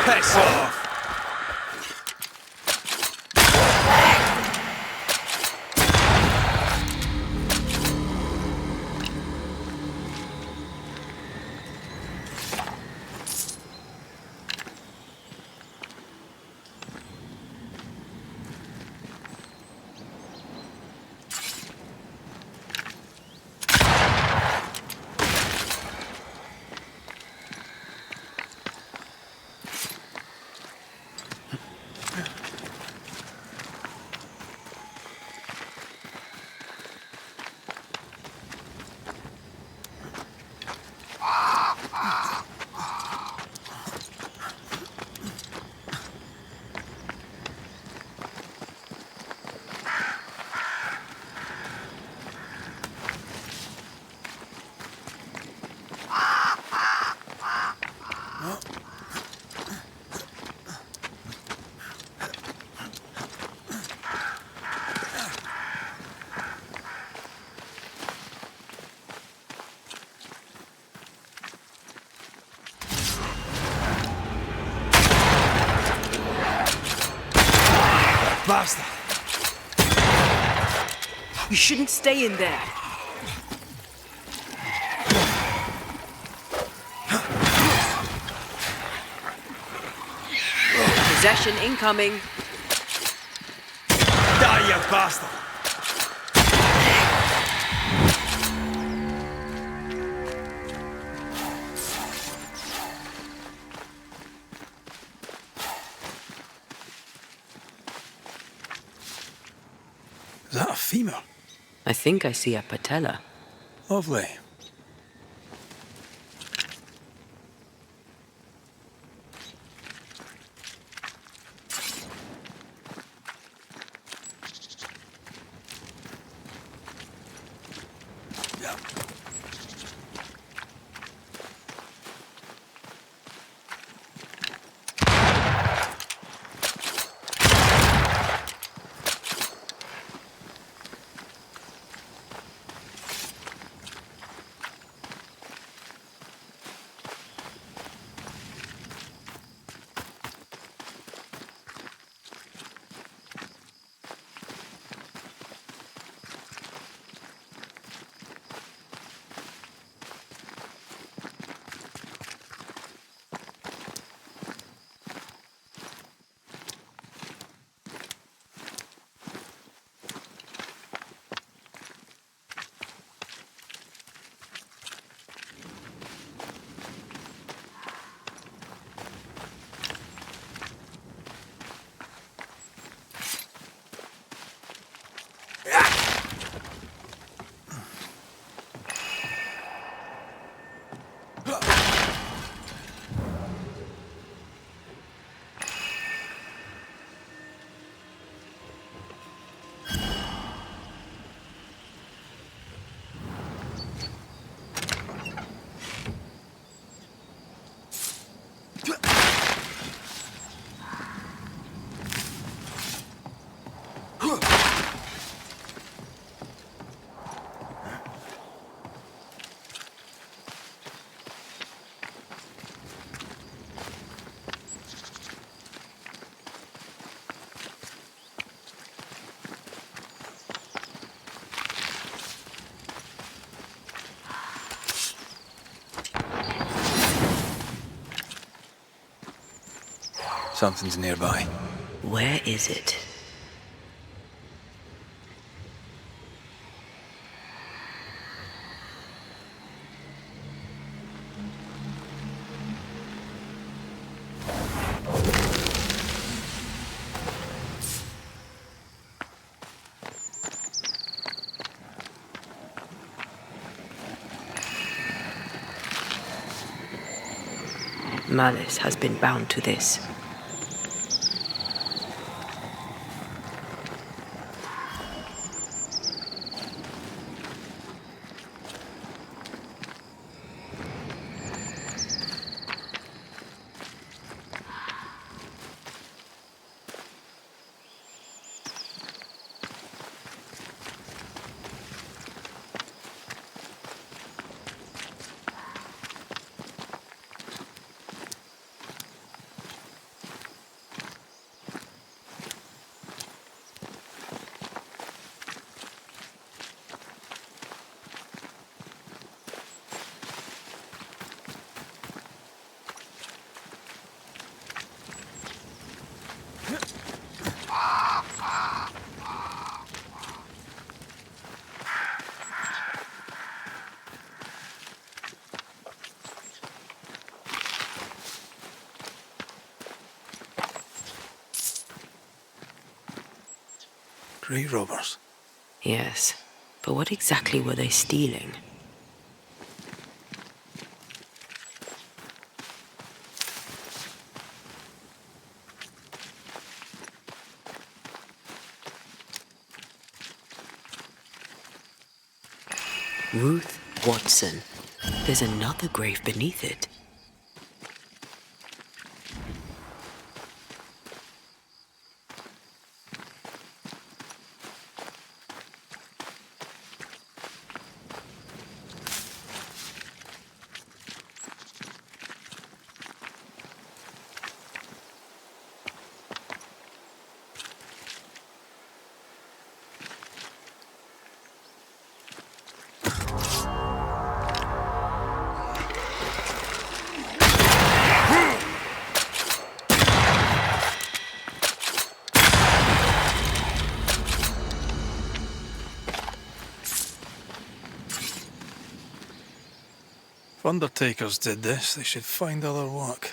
Piss off! Bastard! You shouldn't stay in there. Possession incoming. Die, you bastard! Is that a female? I think I see a patella. Lovely. Something's nearby. Where is it? Malice has been bound to this. Grey robbers. Yes, but what exactly were they stealing? Ruth Watson. There's another grave beneath it. If undertakers did this, they should find other work.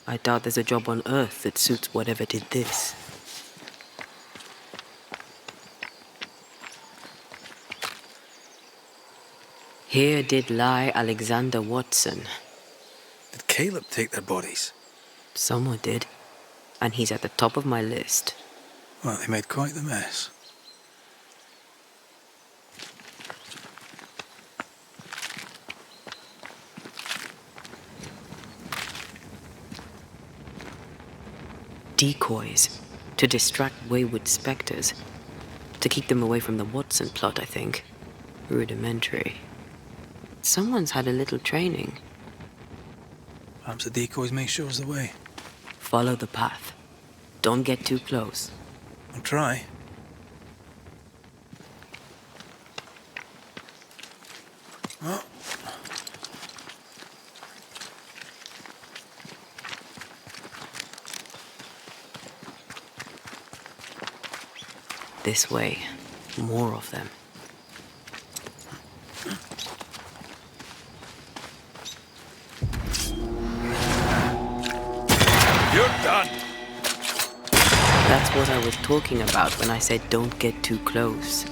I doubt there's a job on Earth that suits whatever did this. Here did lie Alexander Watson. Did Caleb take their bodies? Someone did, and he's at the top of my list. Well, they made quite the mess. Decoys, to distract wayward spectres. To keep them away from the Watson plot, I think. Rudimentary. Someone's had a little training. Perhaps the decoys may show us the way. Follow the path. Don't get too close. I'll try. Oh. This way. More of them. You're done! That's what I was talking about when I said don't get too close.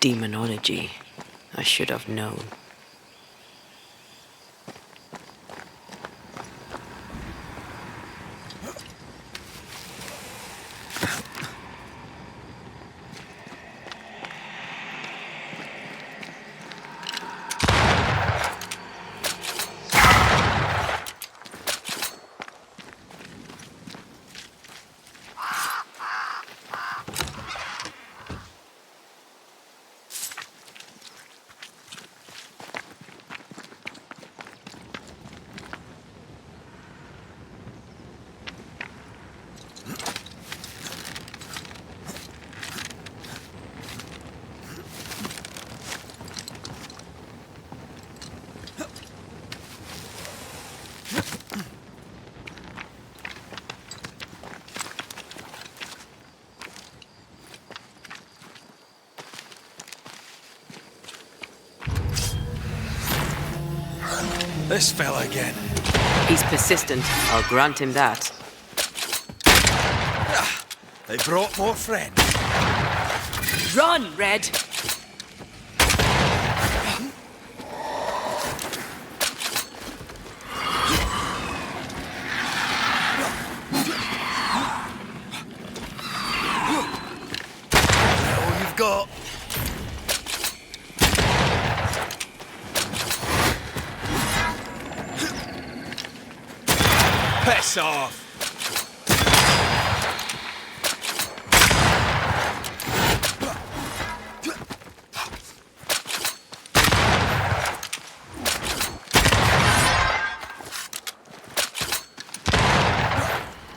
Demonology. I should have known. this fella again. He's persistent, I'll grant him that. They brought more friends. Run, Red! All you've got. Piss off!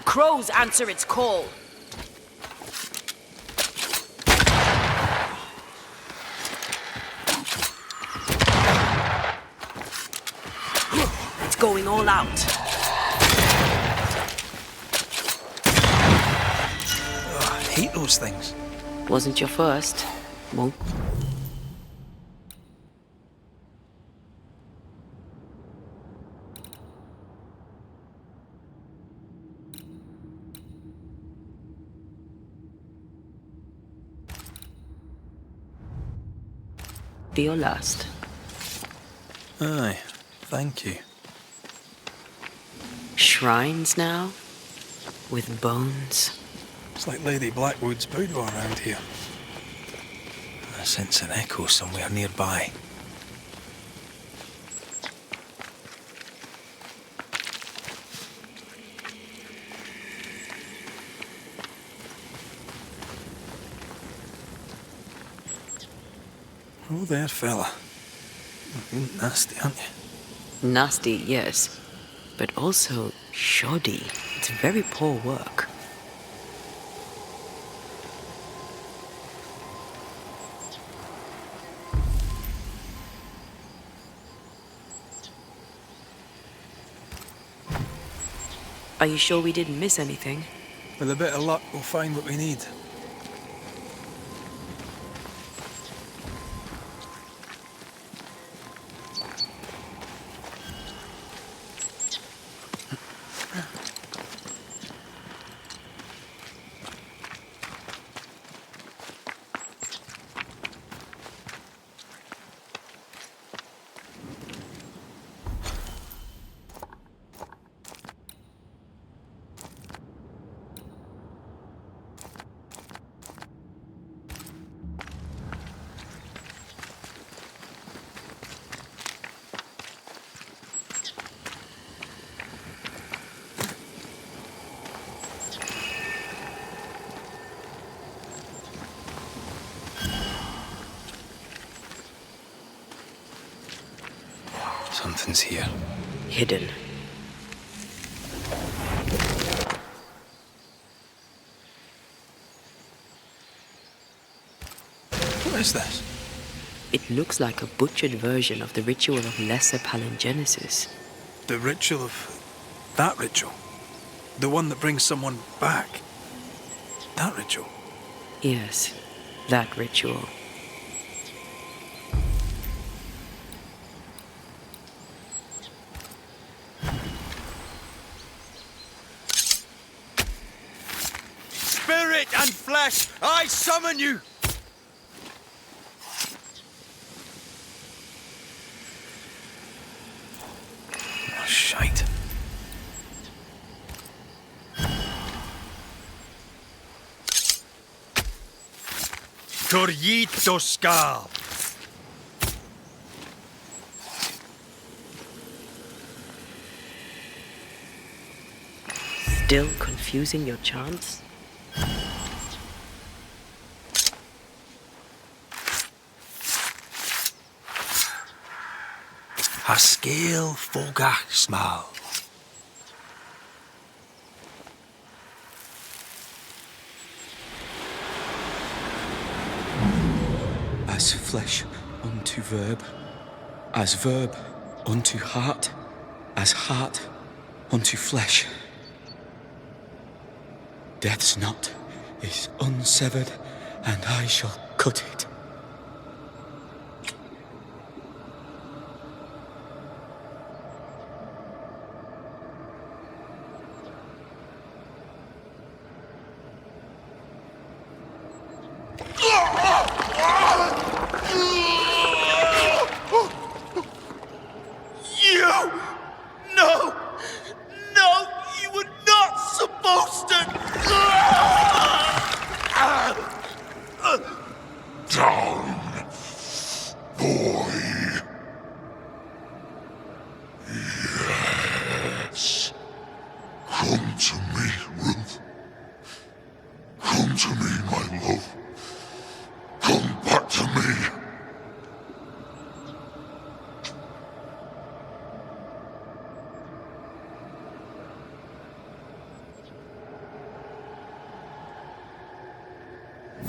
Crows answer its call. It's going all out. I hate those things. Wasn't your first. Won't. Be your last. Aye, thank you. Shrines now? With bones? It's like Lady Blackwood's boudoir around here. I sense an echo somewhere nearby. Oh, there, fella. You're nasty, aren't you? Nasty, yes. But also shoddy. It's very poor work. Are you sure we didn't miss anything? With a bit of luck, we'll find what we need. Something's here. Hidden. What is this? It looks like a butchered version of the ritual of Lesser Palingenesis. The ritual of... that ritual? The one that brings someone back? That ritual? Yes, that ritual. Spirit and flesh, I summon you! Oh, shite. Corrito Skal. Still confusing your chants? Haskell Fogach Smal. As flesh unto verb, as verb unto heart, as heart unto flesh. Death's knot is unsevered, and I shall cut it.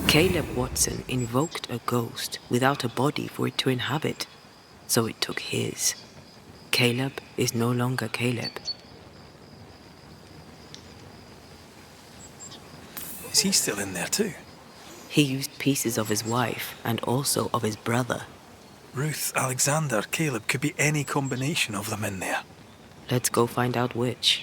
Caleb Watson invoked a ghost without a body for it to inhabit, so it took his. Caleb is no longer Caleb. Is he still in there too? He used pieces of his wife and also of his brother. Ruth, Alexander, Caleb, could be any combination of them in there. Let's go find out which.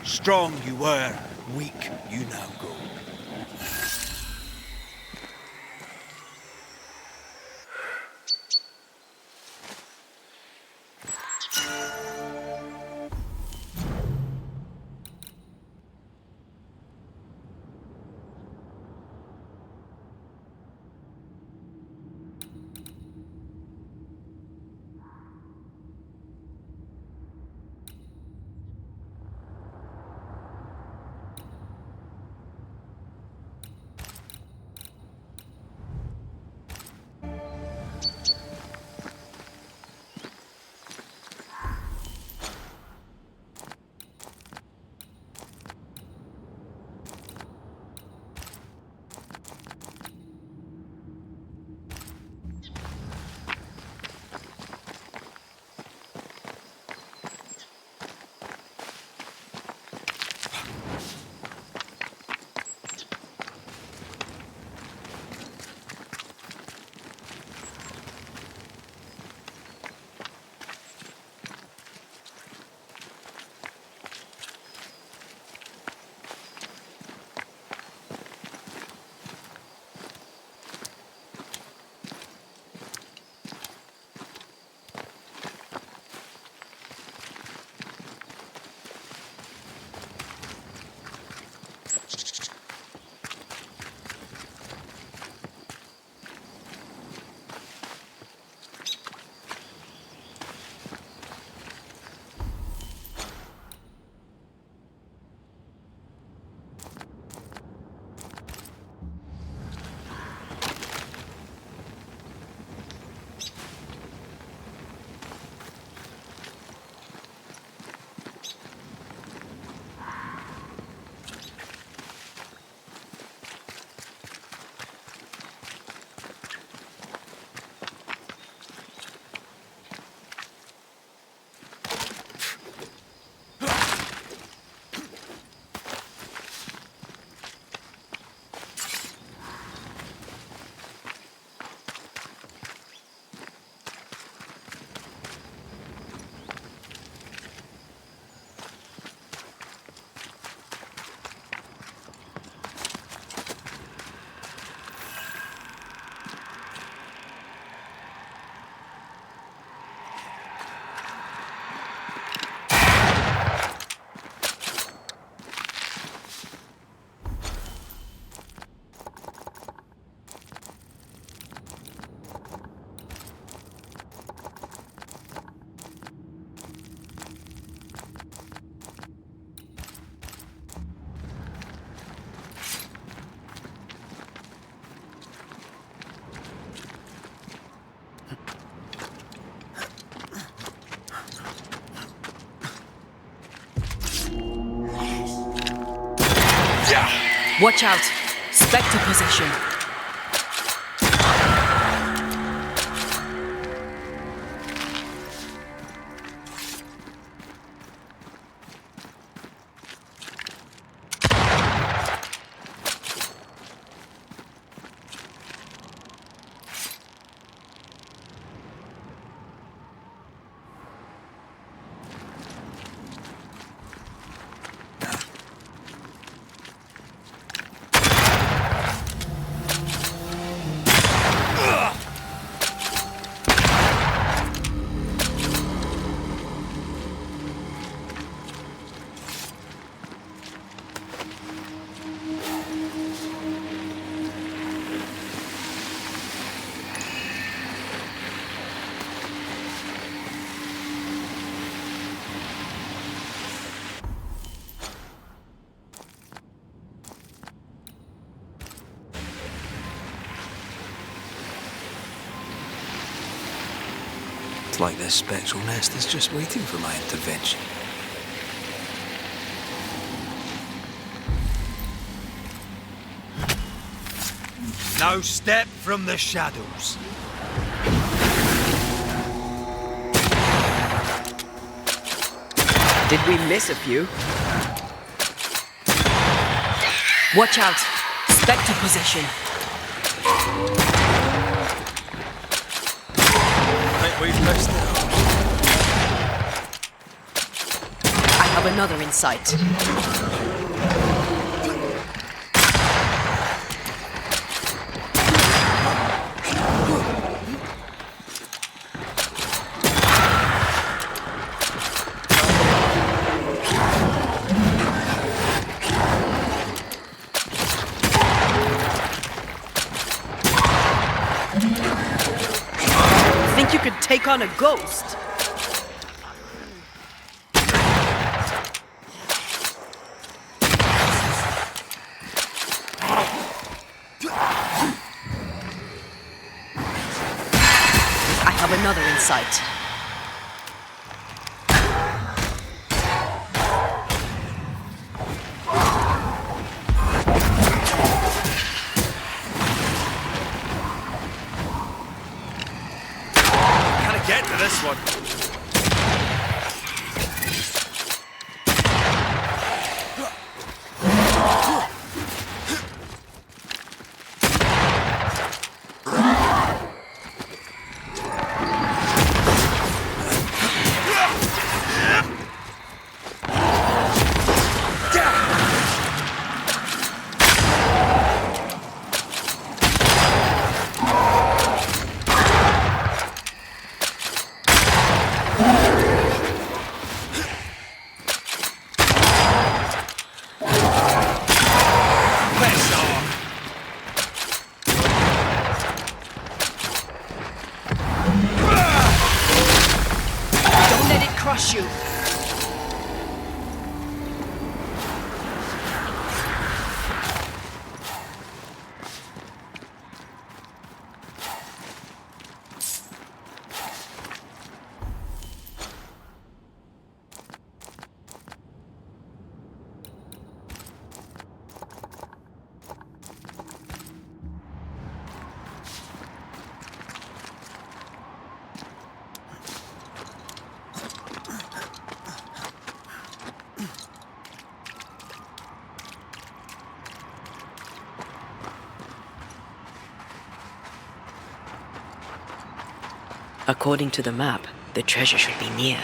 Strong you were, weak you now go. Watch out! Spectre possession. It's like this spectral nest is just waiting for my intervention. No step from the shadows. Did we miss a few? Watch out! Spectre possession. We've missed it. I have another in sight. Think you could take on a ghost? I have another in sight. Get to this one. Crush you. According to the map, the treasure should be near.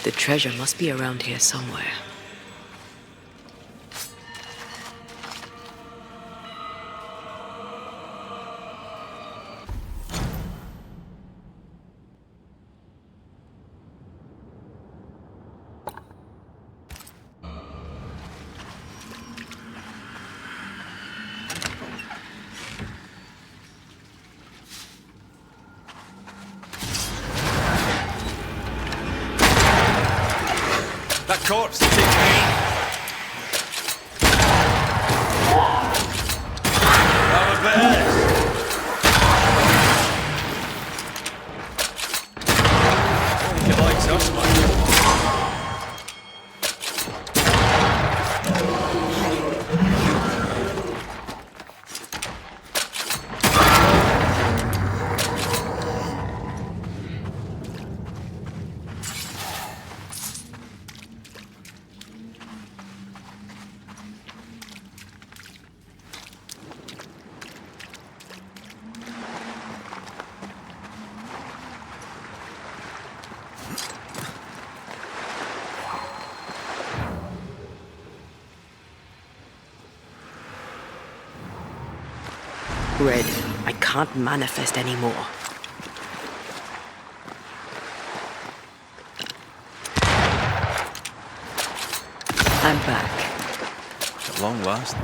The treasure must be around here somewhere. corpse to take me. Have a bed. I think he likes us much. Red, I can't manifest anymore. I'm back. At long last.